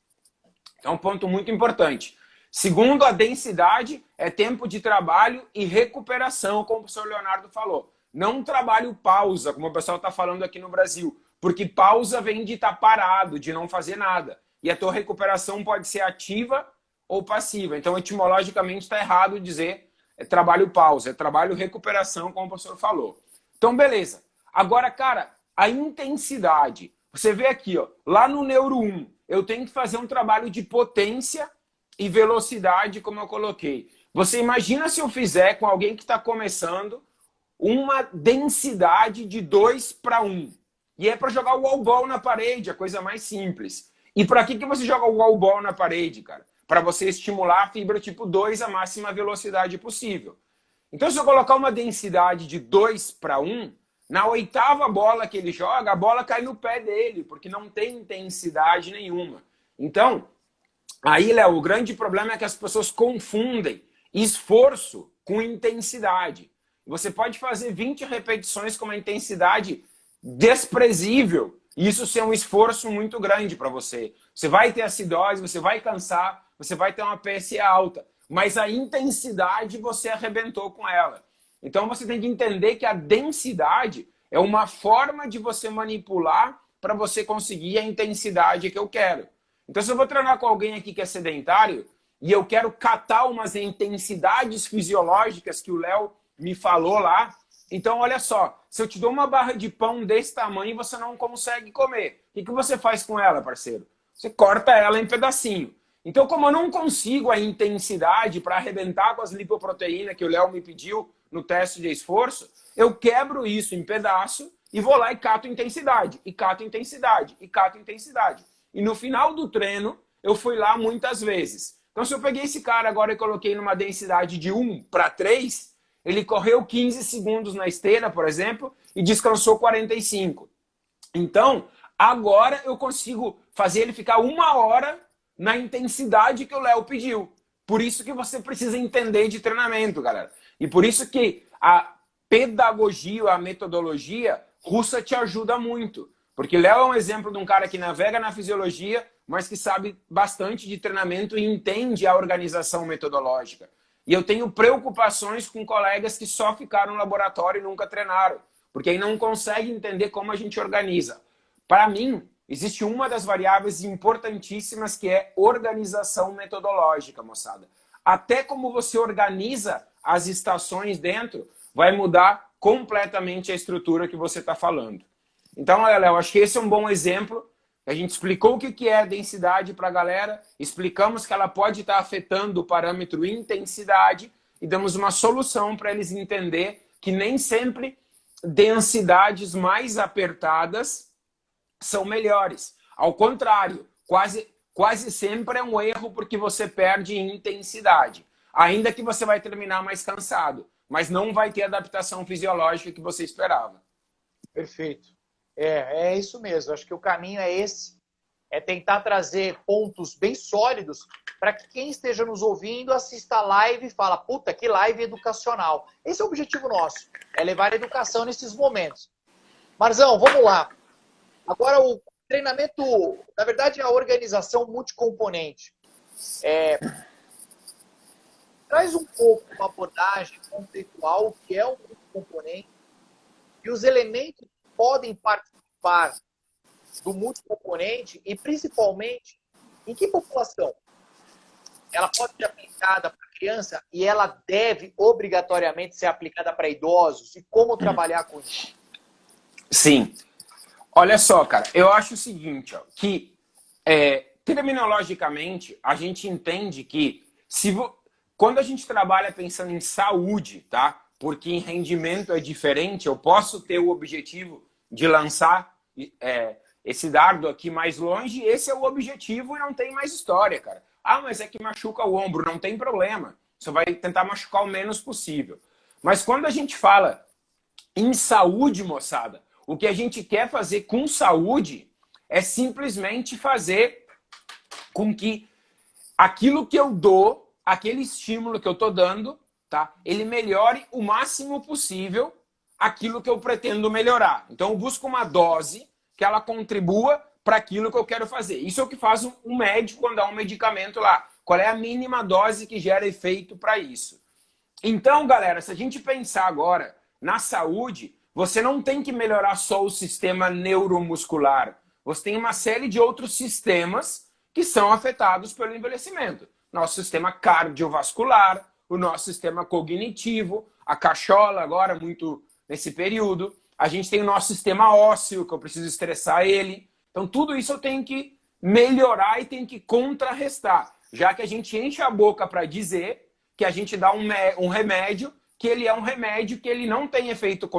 Então é um ponto muito importante. Segundo, a densidade é tempo de trabalho e recuperação, como o professor Leonardo falou. Não trabalho pausa, como o pessoal está falando aqui no Brasil, porque pausa vem de estar parado, de não fazer nada. E a tua recuperação pode ser ativa ou passiva. Então, etimologicamente, está errado dizer trabalho pausa, é trabalho recuperação, como o professor falou. Então, beleza. Agora, cara, a intensidade. Você vê aqui, ó, lá no Neuro 1, eu tenho que fazer um trabalho de potência e velocidade, como eu coloquei. Você imagina se eu fizer com alguém que está começando uma densidade de 2 para 1. E é para jogar o wall ball na parede, a coisa mais simples. E para que você joga o wall ball na parede, cara? Para você estimular a fibra tipo 2 à máxima velocidade possível. Então, se eu colocar uma densidade de 2 para 1, na 8ª bola que ele joga, a bola cai no pé dele, porque não tem intensidade nenhuma. Então, aí, Léo, o grande problema é que as pessoas confundem esforço com intensidade. Você pode fazer 20 repetições com uma intensidade desprezível e isso ser um esforço muito grande para você. Você vai ter acidose, você vai cansar, você vai ter uma PSE alta, mas a intensidade você arrebentou com ela. Então você tem que entender que a densidade é uma forma de você manipular para você conseguir a intensidade que eu quero. Então se eu vou treinar com alguém aqui que é sedentário e eu quero catar umas intensidades fisiológicas que o Léo me falou lá, então olha só, se eu te dou uma barra de pão desse tamanho e você não consegue comer, o que você faz com ela, parceiro? Você corta ela em pedacinho. Então, como eu não consigo a intensidade para arrebentar com as lipoproteínas que o Léo me pediu no teste de esforço, eu quebro isso em pedaço e vou lá e cato intensidade, e cato intensidade, e cato intensidade. E no final do treino, eu fui lá muitas vezes. Então, se eu peguei esse cara agora e coloquei numa densidade de 1 para 3, ele correu 15 segundos na esteira, por exemplo, e descansou 45. Então, agora eu consigo fazer ele ficar 1 hora na intensidade que o Léo pediu. Por isso que você precisa entender de treinamento, galera. E por isso que a pedagogia, a metodologia russa te ajuda muito. Porque Léo é um exemplo de um cara que navega na fisiologia, mas que sabe bastante de treinamento e entende a organização metodológica. E eu tenho preocupações com colegas que só ficaram no laboratório e nunca treinaram, porque aí não conseguem entender como a gente organiza. Para mim, existe uma das variáveis importantíssimas que é organização metodológica, moçada. Até como você organiza as estações dentro, vai mudar completamente a estrutura que você está falando. Então, olha, Léo, acho que esse é um bom exemplo. A gente explicou o que é a densidade para a galera, explicamos que ela pode estar afetando o parâmetro intensidade e damos uma solução para eles entender que nem sempre densidades mais apertadas são melhores. Ao contrário, quase sempre é um erro porque você perde intensidade. Ainda que você vai terminar mais cansado, mas não vai ter a adaptação fisiológica que você esperava. Perfeito. É isso mesmo. Acho que o caminho é esse. É tentar trazer pontos bem sólidos para que quem esteja nos ouvindo assista a live e fala, puta, que live educacional. Esse é o objetivo nosso. É levar a educação nesses momentos. Marzão, vamos lá. Agora o treinamento, na verdade, é a organização multicomponente. Traz um pouco uma abordagem conceitual, que é um multicomponente, e os elementos podem participar do multicomponente e, principalmente, em que população? Ela pode ser aplicada para criança e ela deve obrigatoriamente ser aplicada para idosos? E como trabalhar com isso? Sim. Olha só, cara, eu acho o seguinte, ó, que terminologicamente, a gente entende que quando a gente trabalha pensando em saúde, tá? Porque em rendimento é diferente, eu posso ter o objetivo de lançar esse dardo aqui mais longe, esse é o objetivo e não tem mais história, cara. Ah, mas é que machuca o ombro, não tem problema. Você vai tentar machucar o menos possível. Mas quando a gente fala em saúde, moçada, o que a gente quer fazer com saúde é simplesmente fazer com que aquilo que eu dou, aquele estímulo que eu estou dando, tá? Ele melhore o máximo possível aquilo que eu pretendo melhorar. Então eu busco uma dose que ela contribua para aquilo que eu quero fazer. Isso é o que faz um médico quando dá um medicamento lá. Qual é a mínima dose que gera efeito para isso? Então, galera, se a gente pensar agora na saúde, você não tem que melhorar só o sistema neuromuscular. Você tem uma série de outros sistemas que são afetados pelo envelhecimento. Nosso sistema cardiovascular, o nosso sistema cognitivo, a cachola agora, muito nesse período. A gente tem o nosso sistema ósseo, que eu preciso estressar ele. Então, tudo isso eu tenho que melhorar e tenho que contrarrestar. Já que a gente enche a boca para dizer que a gente dá um remédio, que ele é um remédio que ele não tem efeito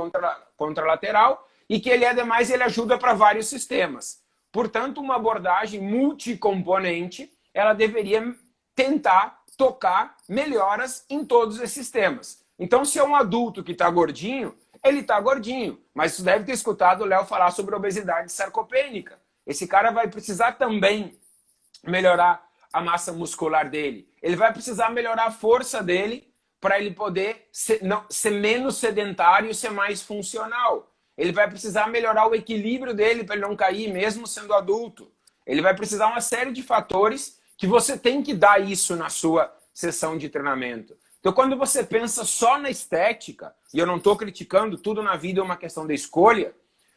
contralateral e que ele, ademais, ele ajuda para vários sistemas. Portanto, uma abordagem multicomponente, ela deveria tentar tocar melhoras em todos esses temas. Então, se é um adulto que está gordinho, ele está gordinho. Mas você deve ter escutado o Léo falar sobre obesidade sarcopênica. Esse cara vai precisar também melhorar a massa muscular dele. Ele vai precisar melhorar a força dele para ele poder ser menos sedentário e ser mais funcional. Ele vai precisar melhorar o equilíbrio dele para ele não cair, mesmo sendo adulto. Ele vai precisar uma série de fatores que você tem que dar isso na sua sessão de treinamento. Então, quando você pensa só na estética, e eu não estou criticando, tudo na vida é uma questão da escolha,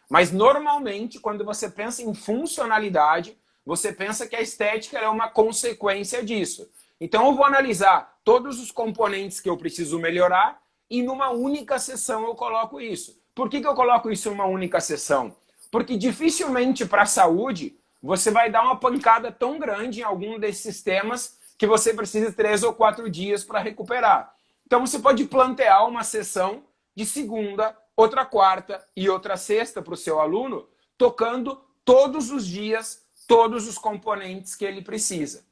mas normalmente, quando você pensa em funcionalidade, você pensa que a estética é uma consequência disso. Então, eu vou analisar todos os componentes que eu preciso melhorar e numa única sessão eu coloco isso. Por que eu coloco isso em uma única sessão? Porque dificilmente para a saúde você vai dar uma pancada tão grande em algum desses sistemas que você precisa de 3 ou 4 dias para recuperar. Então você pode plantear uma sessão de segunda, outra quarta e outra sexta para o seu aluno, tocando todos os dias, todos os componentes que ele precisa.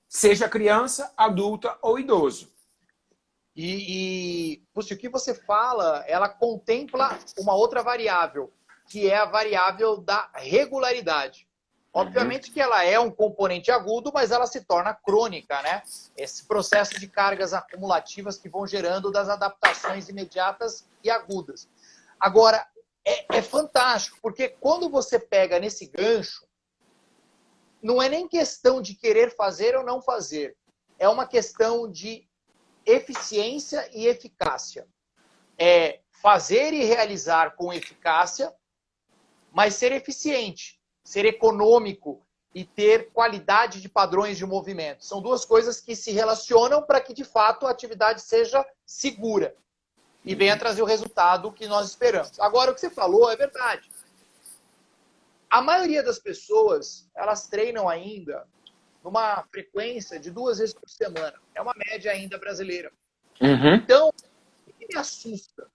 Seja criança, adulta ou idoso. Puxa, o que você fala, ela contempla uma outra variável, que é a variável da regularidade. Obviamente que ela é um componente agudo, mas ela se torna crônica, né? Esse processo de cargas acumulativas que vão gerando das adaptações imediatas e agudas. Agora, é fantástico, porque quando você pega nesse gancho, não é nem questão de querer fazer ou não fazer. É uma questão de eficiência e eficácia. É fazer e realizar com eficácia, mas ser eficiente, ser econômico e ter qualidade de padrões de movimento. São duas coisas que se relacionam para que, de fato, a atividade seja segura e venha trazer o resultado que nós esperamos. Agora, o que você falou é verdade. A maioria das pessoas, elas treinam ainda numa frequência de 2 vezes por semana. É uma média ainda brasileira. Então, o que me assusta?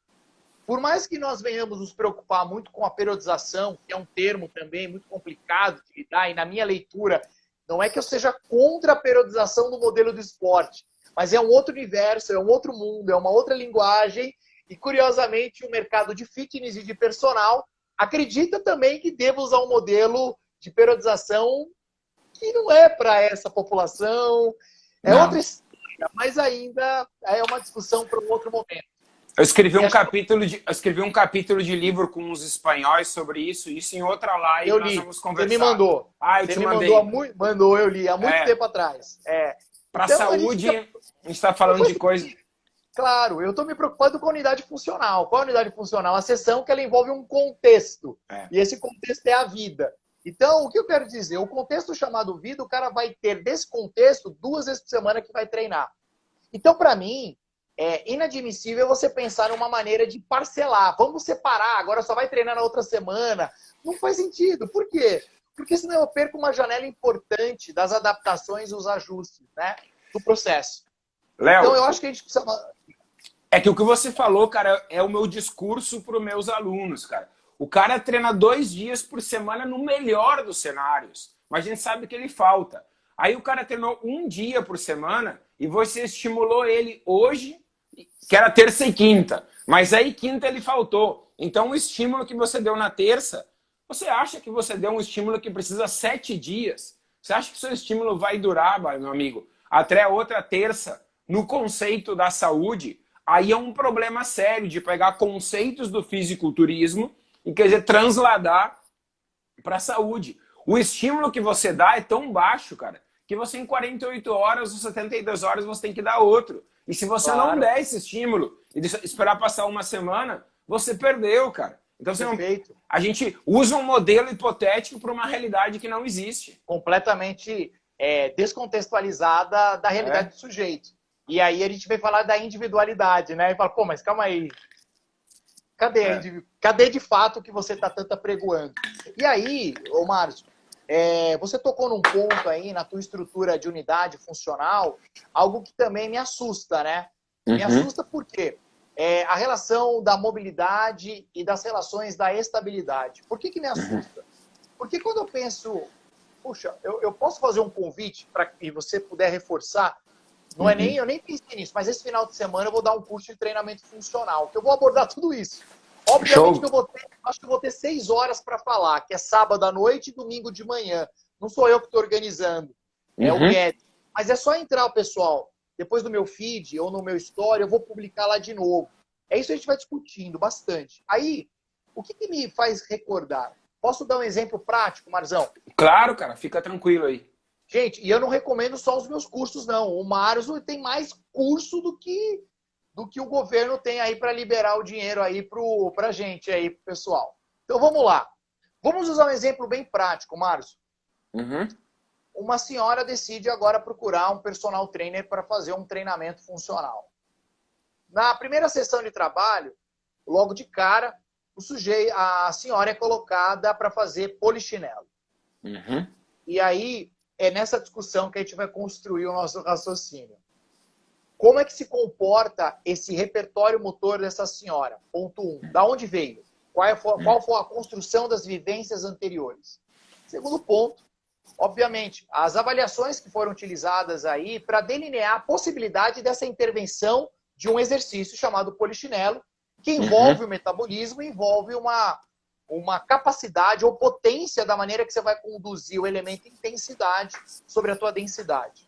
Por mais que nós venhamos nos preocupar muito com a periodização, que é um termo também muito complicado de lidar, e na minha leitura, não é que eu seja contra a periodização do modelo do esporte, mas é um outro universo, é um outro mundo, é uma outra linguagem, e curiosamente o mercado de fitness e de personal acredita também que devo usar um modelo de periodização que não é para essa população, é outra história, mas ainda é uma discussão para um outro momento. Eu escrevi um capítulo de livro com os espanhóis sobre isso em outra live nós vamos conversar. Você me mandou. Ah, eu te mandei. Mandou, eu li há muito tempo atrás. Para então, saúde, a gente está falando de coisa... Claro, eu estou me preocupando com a unidade funcional. Qual é a unidade funcional? A sessão que ela envolve um contexto. E esse contexto é a vida. Então, o que eu quero dizer? O contexto chamado vida, o cara vai ter desse contexto 2 vezes por semana que vai treinar. Então, para mim, é inadmissível você pensar numa maneira de parcelar. Vamos separar, agora só vai treinar na outra semana. Não faz sentido. Por quê? porque senão eu perco uma janela importante das adaptações e os ajustes, né, do processo. Léo, Então eu acho que a gente precisa... é que o que você falou, cara, é o meu discurso para os meus alunos, cara. O cara treina 2 dias por semana no melhor dos cenários, mas a gente sabe que ele falta. Aí o cara treinou 1 dia por semana e você estimulou ele hoje, que era terça e quinta, mas aí quinta ele faltou. Então o estímulo que você deu na terça, você acha que você deu um estímulo que precisa 7 dias? Você acha que seu estímulo vai durar, meu amigo, até a outra terça, no conceito da saúde? Aí é um problema sério de pegar conceitos do fisiculturismo e, quer dizer, transladar para a saúde. O estímulo que você dá é tão baixo, cara, que você em 48 horas ou 72 horas você tem que dar outro. E se você não der esse estímulo e esperar passar uma semana, você perdeu, cara. Então a gente usa um modelo hipotético para uma realidade que não existe. Completamente descontextualizada da realidade do sujeito. E aí a gente vai falar da individualidade, né? E fala, pô, mas calma aí. Cadê de fato o que você está tanto apregoando? E aí, ô Márcio, você tocou num ponto aí na tua estrutura de unidade funcional, algo que também me assusta, né? Me assusta por quê? A relação da mobilidade e das relações da estabilidade. Por que me assusta? Porque quando eu penso, puxa, eu posso fazer um convite para que você puder reforçar. Não é nem, eu nem pensei nisso, mas esse final de semana eu vou dar um curso de treinamento funcional, que eu vou abordar tudo isso. Obviamente que acho que eu vou ter 6 horas para falar, que é sábado à noite e domingo de manhã. Não sou eu que estou organizando, é o Guedes. Mas é só entrar, pessoal, depois do meu feed ou no meu story, eu vou publicar lá de novo. É isso que a gente vai discutindo bastante. Aí, o que me faz recordar? Posso dar um exemplo prático, Marzão? Claro, cara, fica tranquilo aí. Gente, e eu não recomendo só os meus cursos, não. O Marzo tem mais curso do que o governo tem aí para liberar o dinheiro aí pra gente aí, pro pessoal. Então vamos lá. Vamos usar um exemplo bem prático, Marzo. Uma senhora decide agora procurar um personal trainer para fazer um treinamento funcional. Na primeira sessão de trabalho, logo de cara, a senhora é colocada para fazer polichinelo. E aí é nessa discussão que a gente vai construir o nosso raciocínio. Como é que se comporta esse repertório motor dessa senhora? Ponto 1. Da onde veio? Qual foi a construção das vivências anteriores? Segundo ponto, obviamente, as avaliações que foram utilizadas aí para delinear a possibilidade dessa intervenção de um exercício chamado polichinelo, que envolve o metabolismo, envolve uma capacidade ou potência da maneira que você vai conduzir o elemento intensidade sobre a tua densidade.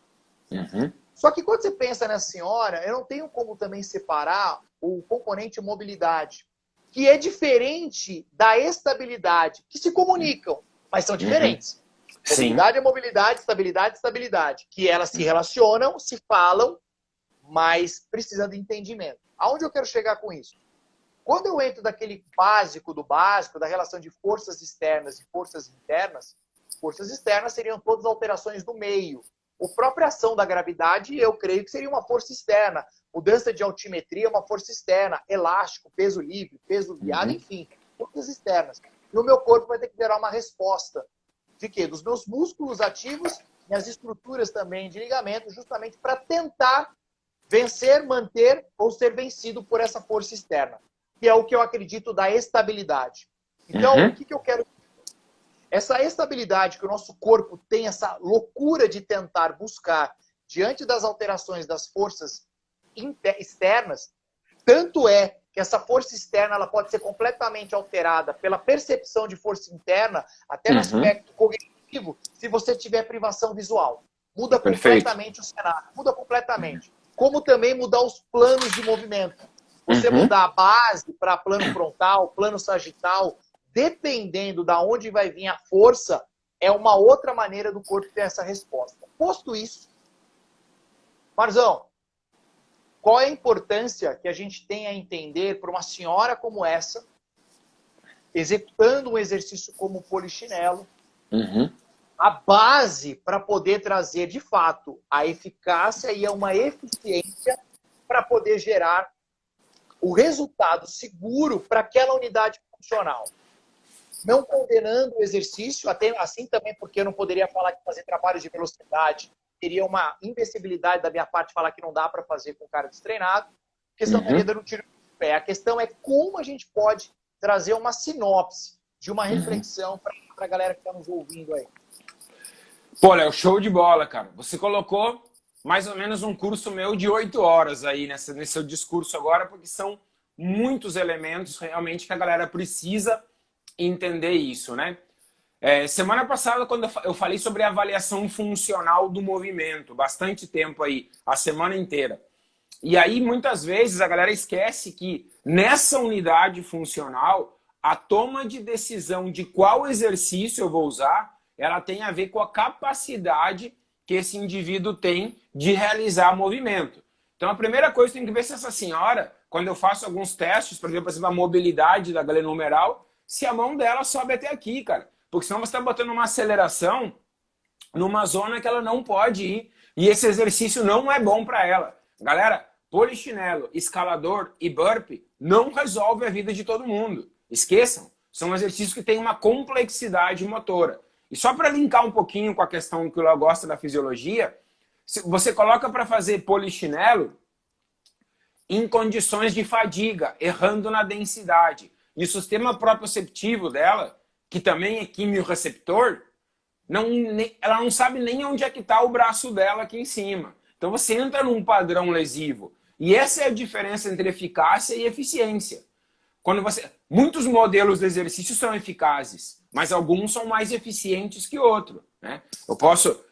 Só que quando você pensa nessa senhora, eu não tenho como também separar o componente mobilidade, que é diferente da estabilidade, que se comunicam, mas são diferentes. Mobilidade é mobilidade, estabilidade é estabilidade, que elas se relacionam, se falam, mas precisam de entendimento. Aonde eu quero chegar com isso? Quando eu entro daquele básico do básico, da relação de forças externas e forças externas seriam todas alterações do meio. A própria ação da gravidade, eu creio que seria uma força externa. Mudança de altimetria é uma força externa. Elástico, peso livre, peso guiado, enfim, forças externas. E o meu corpo vai ter que gerar uma resposta. De quê? Dos meus músculos ativos e as estruturas também de ligamento, justamente para tentar vencer, manter ou ser vencido por essa força externa. Que é o que eu acredito da estabilidade. Então, o que eu quero... Essa estabilidade que o nosso corpo tem, essa loucura de tentar buscar diante das alterações das forças externas, tanto é que essa força externa ela pode ser completamente alterada pela percepção de força interna, até no aspecto cognitivo, se você tiver privação visual. Muda completamente o cenário, muda completamente. Como também mudar os planos de movimento. Você mudar a base para plano frontal, plano sagital, dependendo da onde vai vir a força, é uma outra maneira do corpo ter essa resposta. Posto isso, Marzão, qual é a importância que a gente tem a entender para uma senhora como essa, executando um exercício como o polichinelo, a base para poder trazer, de fato, a eficácia e uma eficiência para poder gerar o resultado seguro para aquela unidade funcional. não condenando o exercício, até assim também porque eu não poderia falar que fazer trabalhos de velocidade teria uma imbecilidade da minha parte falar que não dá para fazer com o cara destreinado, porque senão estaria dando um tiro no pé. A questão é como a gente pode trazer uma sinopse de uma reflexão para a galera que está nos ouvindo aí. Pô, Léo, show de bola, cara. Você colocou mais ou menos um curso meu de 8 horas aí nesse seu discurso agora, porque são muitos elementos realmente que a galera precisa entender isso, né? Semana passada, quando eu falei sobre a avaliação funcional do movimento, bastante tempo aí, a semana inteira. E aí, muitas vezes, a galera esquece que nessa unidade funcional, a toma de decisão de qual exercício eu vou usar, ela tem a ver com a capacidade que esse indivíduo tem de realizar movimento. Então, a primeira coisa que tem que ver se essa senhora, quando eu faço alguns testes, por exemplo, a mobilidade da glenohumeral, se a mão dela sobe até aqui, cara. Porque senão você está botando uma aceleração numa zona que ela não pode ir. E esse exercício não é bom para ela. Galera, polichinelo, escalador e burpee não resolve a vida de todo mundo. Esqueçam. São exercícios que têm uma complexidade motora. E só para linkar um pouquinho com a questão que o Léo gosta da fisiologia, você coloca para fazer polichinelo em condições de fadiga, errando na densidade. E o sistema proprioceptivo dela, que também é quimiorreceptor, ela não sabe nem onde é que está o braço dela aqui em cima. Então você entra num padrão lesivo. E essa é a diferença entre eficácia e eficiência. Muitos modelos de exercício são eficazes, mas alguns são mais eficientes que outros. Né?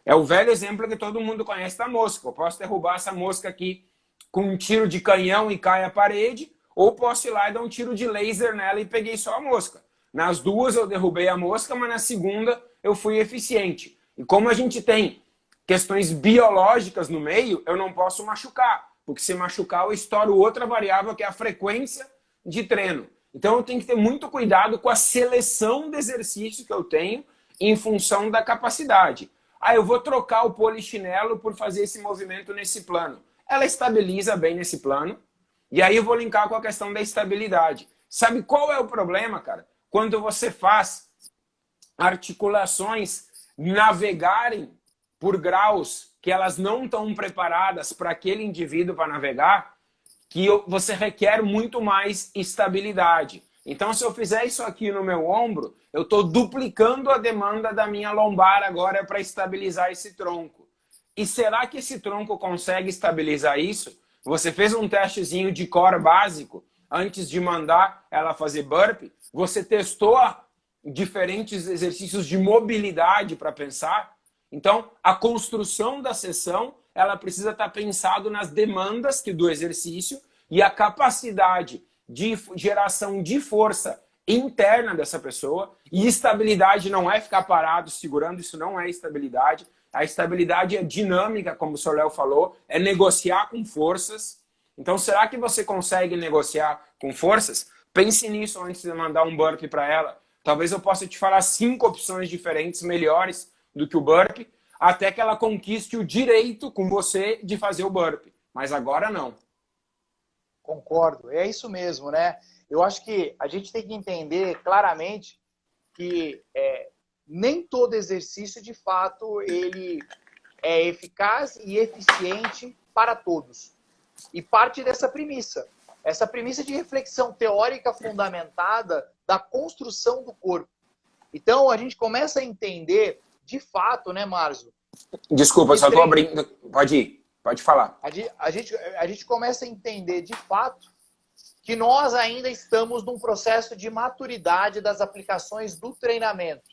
É o velho exemplo que todo mundo conhece da mosca. Eu posso derrubar essa mosca aqui com um tiro de canhão e cai a parede, ou posso ir lá e dar um tiro de laser nela e peguei só a mosca. Nas duas eu derrubei a mosca, mas na segunda eu fui eficiente. E como a gente tem questões biológicas no meio, eu não posso machucar. Porque se machucar, eu estouro outra variável, que é a frequência de treino. Então eu tenho que ter muito cuidado com a seleção de exercício que eu tenho em função da capacidade. Eu vou trocar o polichinelo por fazer esse movimento nesse plano. Ela estabiliza bem nesse plano. E aí eu vou linkar com a questão da estabilidade. Sabe qual é o problema, cara? Quando você faz articulações navegarem por graus que elas não estão preparadas para aquele indivíduo para navegar, que você requer muito mais estabilidade. Então, se eu fizer isso aqui no meu ombro, eu estou duplicando a demanda da minha lombar agora para estabilizar esse tronco. E será que esse tronco consegue estabilizar isso? Você fez um testezinho de core básico antes de mandar ela fazer burpee? Você testou diferentes exercícios de mobilidade para pensar? Então, a construção da sessão, ela precisa estar pensado nas demandas do exercício e a capacidade de geração de força interna dessa pessoa. E estabilidade não é ficar parado segurando, isso não é estabilidade. A estabilidade é dinâmica, como o Sr. Léo falou, é negociar com forças. Então, será que você consegue negociar com forças? Pense nisso antes de mandar um burpee para ela. Talvez eu possa te falar 5 opções diferentes, melhores do que o burpee, até que ela conquiste o direito com você de fazer o burpee. Mas agora não. Concordo, é isso mesmo, né? Eu acho que a gente tem que entender claramente que nem todo exercício, de fato, ele é eficaz e eficiente para todos. E parte dessa premissa. Essa premissa de reflexão teórica fundamentada da construção do corpo. Então, a gente começa a entender, de fato, né, Márcio? Desculpa, só estou abrindo. Pode ir, pode falar. A gente começa a entender, de fato, que nós ainda estamos num processo de maturidade das aplicações do treinamento.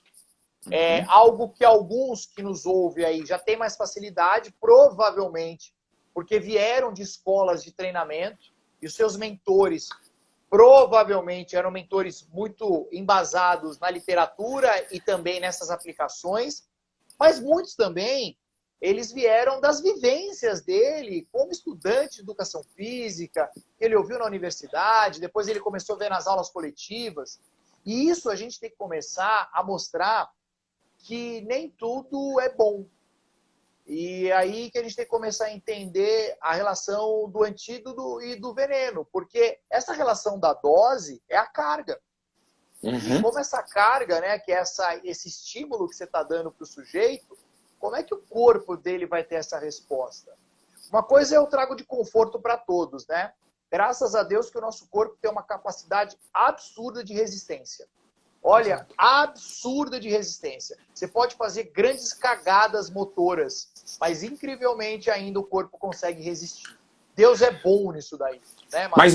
É algo que alguns que nos ouvem aí já têm mais facilidade, provavelmente, porque vieram de escolas de treinamento e os seus mentores provavelmente eram mentores muito embasados na literatura e também nessas aplicações, mas muitos também, eles vieram das vivências dele como estudante de educação física, ele ouviu na universidade, depois ele começou a ver nas aulas coletivas. E isso a gente tem que começar a mostrar que nem tudo é bom. E aí que a gente tem que começar a entender a relação do antídoto e do veneno, porque essa relação da dose é a carga. E como essa carga, né, que é esse estímulo que você está dando para o sujeito, como é que o corpo dele vai ter essa resposta? Uma coisa eu trago de conforto para todos, né? Graças a Deus que o nosso corpo tem uma capacidade absurda de resistência. Olha, absurda de resistência. Você pode fazer grandes cagadas motoras, mas incrivelmente ainda o corpo consegue resistir. Deus é bom nisso daí. Né, mas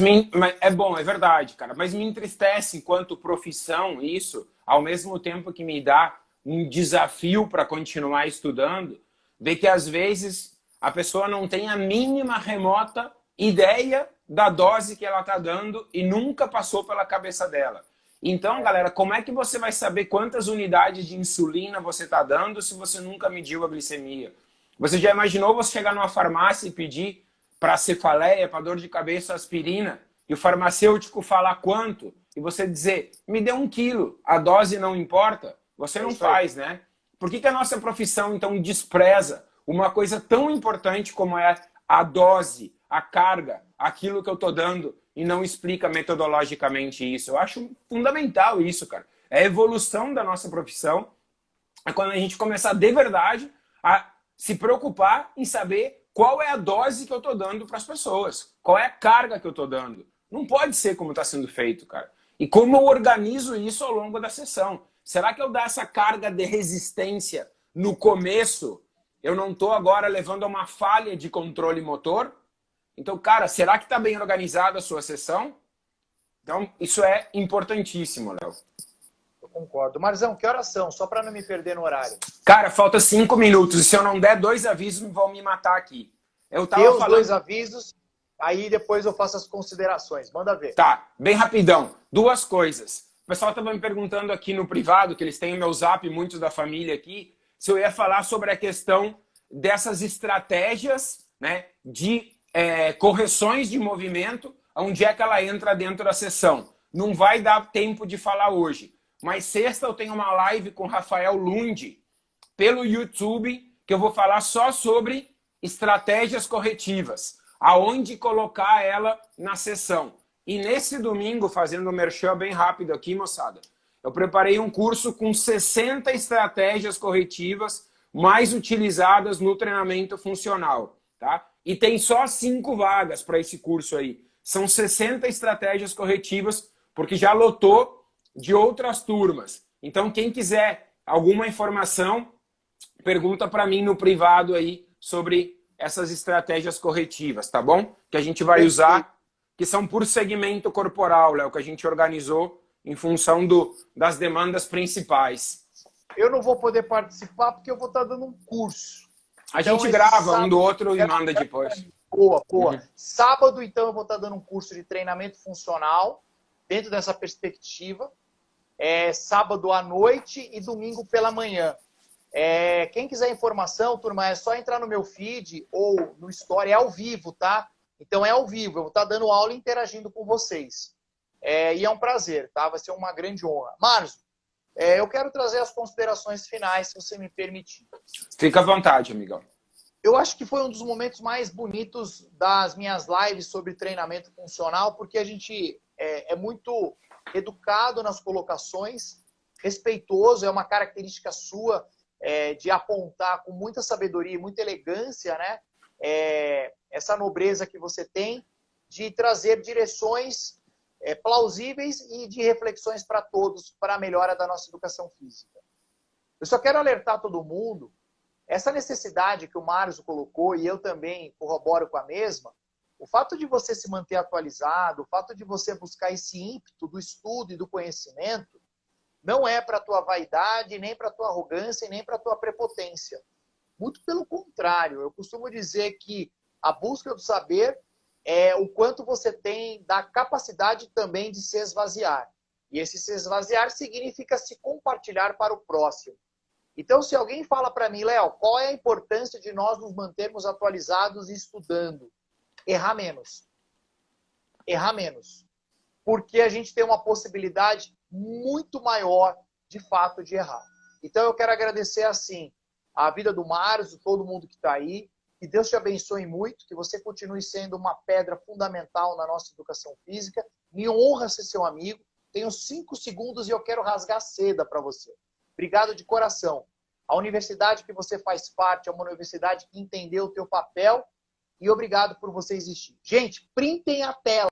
é bom, é verdade, cara. Mas me entristece enquanto profissão isso, ao mesmo tempo que me dá um desafio para continuar estudando, ver que às vezes a pessoa não tem a mínima remota ideia da dose que ela está dando e nunca passou pela cabeça dela. Então, galera, como é que você vai saber quantas unidades de insulina você está dando se você nunca mediu a glicemia? Você já imaginou você chegar numa farmácia e pedir para cefaleia, para dor de cabeça, aspirina, e o farmacêutico falar quanto, e você dizer, me dê 1 quilo, a dose não importa? Você não faz, né? Por que a nossa profissão, então, despreza uma coisa tão importante como é a dose, a carga, aquilo que eu estou dando, e não explica metodologicamente isso? Eu acho fundamental isso, cara. É a evolução da nossa profissão. É quando a gente começar de verdade a se preocupar em saber qual é a dose que eu estou dando para as pessoas, qual é a carga que eu estou dando. Não pode ser como está sendo feito, cara. E como eu organizo isso ao longo da sessão? Será que eu dar essa carga de resistência no começo, eu não estou agora levando a uma falha de controle motor? Então, cara, será que está bem organizada a sua sessão? Então, isso é importantíssimo, Léo. Eu concordo. Marzão, que horas são? Só para não me perder no horário. Cara, falta 5 minutos. E se eu não der 2 avisos, vão me matar aqui. Eu tava falando... 2 falando... avisos, aí depois eu faço as considerações. Manda ver. Tá, bem rapidão. 2 coisas. O pessoal estava me perguntando aqui no privado, que eles têm o meu zap, muitos da família aqui, se eu ia falar sobre a questão dessas estratégias, né, de correções de movimento, onde é que ela entra dentro da sessão. Não vai dar tempo de falar hoje. Mas sexta eu tenho uma live com Rafael Lund pelo YouTube, que eu vou falar só sobre estratégias corretivas, aonde colocar ela na sessão. E nesse domingo, fazendo um merchan bem rápido aqui, moçada, eu preparei um curso com 60 estratégias corretivas mais utilizadas no treinamento funcional, tá? E tem só 5 vagas para esse curso aí. São 60 estratégias corretivas, porque já lotou de outras turmas. Então, quem quiser alguma informação, pergunta para mim no privado aí sobre essas estratégias corretivas, tá bom? Que a gente vai usar, que são por segmento corporal, Léo, que a gente organizou em função das demandas principais. Eu não vou poder participar porque eu vou estar dando um curso. A gente grava um do outro e manda depois. Boa. Sábado, então, eu vou estar dando um curso de treinamento funcional dentro dessa perspectiva. Sábado à noite e domingo pela manhã. Quem quiser informação, turma, é só entrar no meu feed ou no Story, é ao vivo, tá? Então é ao vivo, eu vou estar dando aula e interagindo com vocês. E é um prazer, tá? Vai ser uma grande honra. Marzo, eu quero trazer as considerações finais, se você me permitir. Fica à vontade, amigão. Eu acho que foi um dos momentos mais bonitos das minhas lives sobre treinamento funcional, porque a gente é muito educado nas colocações, respeitoso, é uma característica sua de apontar com muita sabedoria e muita elegância, né? Essa nobreza que você tem de trazer direções plausíveis e de reflexões para todos, para a melhora da nossa educação física. Eu só quero alertar todo mundo, essa necessidade que o Marzo colocou, e eu também corroboro com a mesma, o fato de você se manter atualizado, o fato de você buscar esse ímpeto do estudo e do conhecimento, não é para a tua vaidade, nem para a tua arrogância, e nem para a tua prepotência. Muito pelo contrário, eu costumo dizer que a busca do saber é o quanto você tem da capacidade também de se esvaziar. E esse se esvaziar significa se compartilhar para o próximo. Então, se alguém fala para mim, Léo, qual é a importância de nós nos mantermos atualizados e estudando? Errar menos. Errar menos. Porque a gente tem uma possibilidade muito maior, de fato, de errar. Então, eu quero agradecer, assim, a vida do Marzo, todo mundo que está aí. Que Deus te abençoe muito, que você continue sendo uma pedra fundamental na nossa educação física. Me honra ser seu amigo. tenho 5 segundos e eu quero rasgar seda para você. Obrigado de coração. A universidade que você faz parte é uma universidade que entendeu o teu papel e obrigado por você existir. Gente, printem a tela.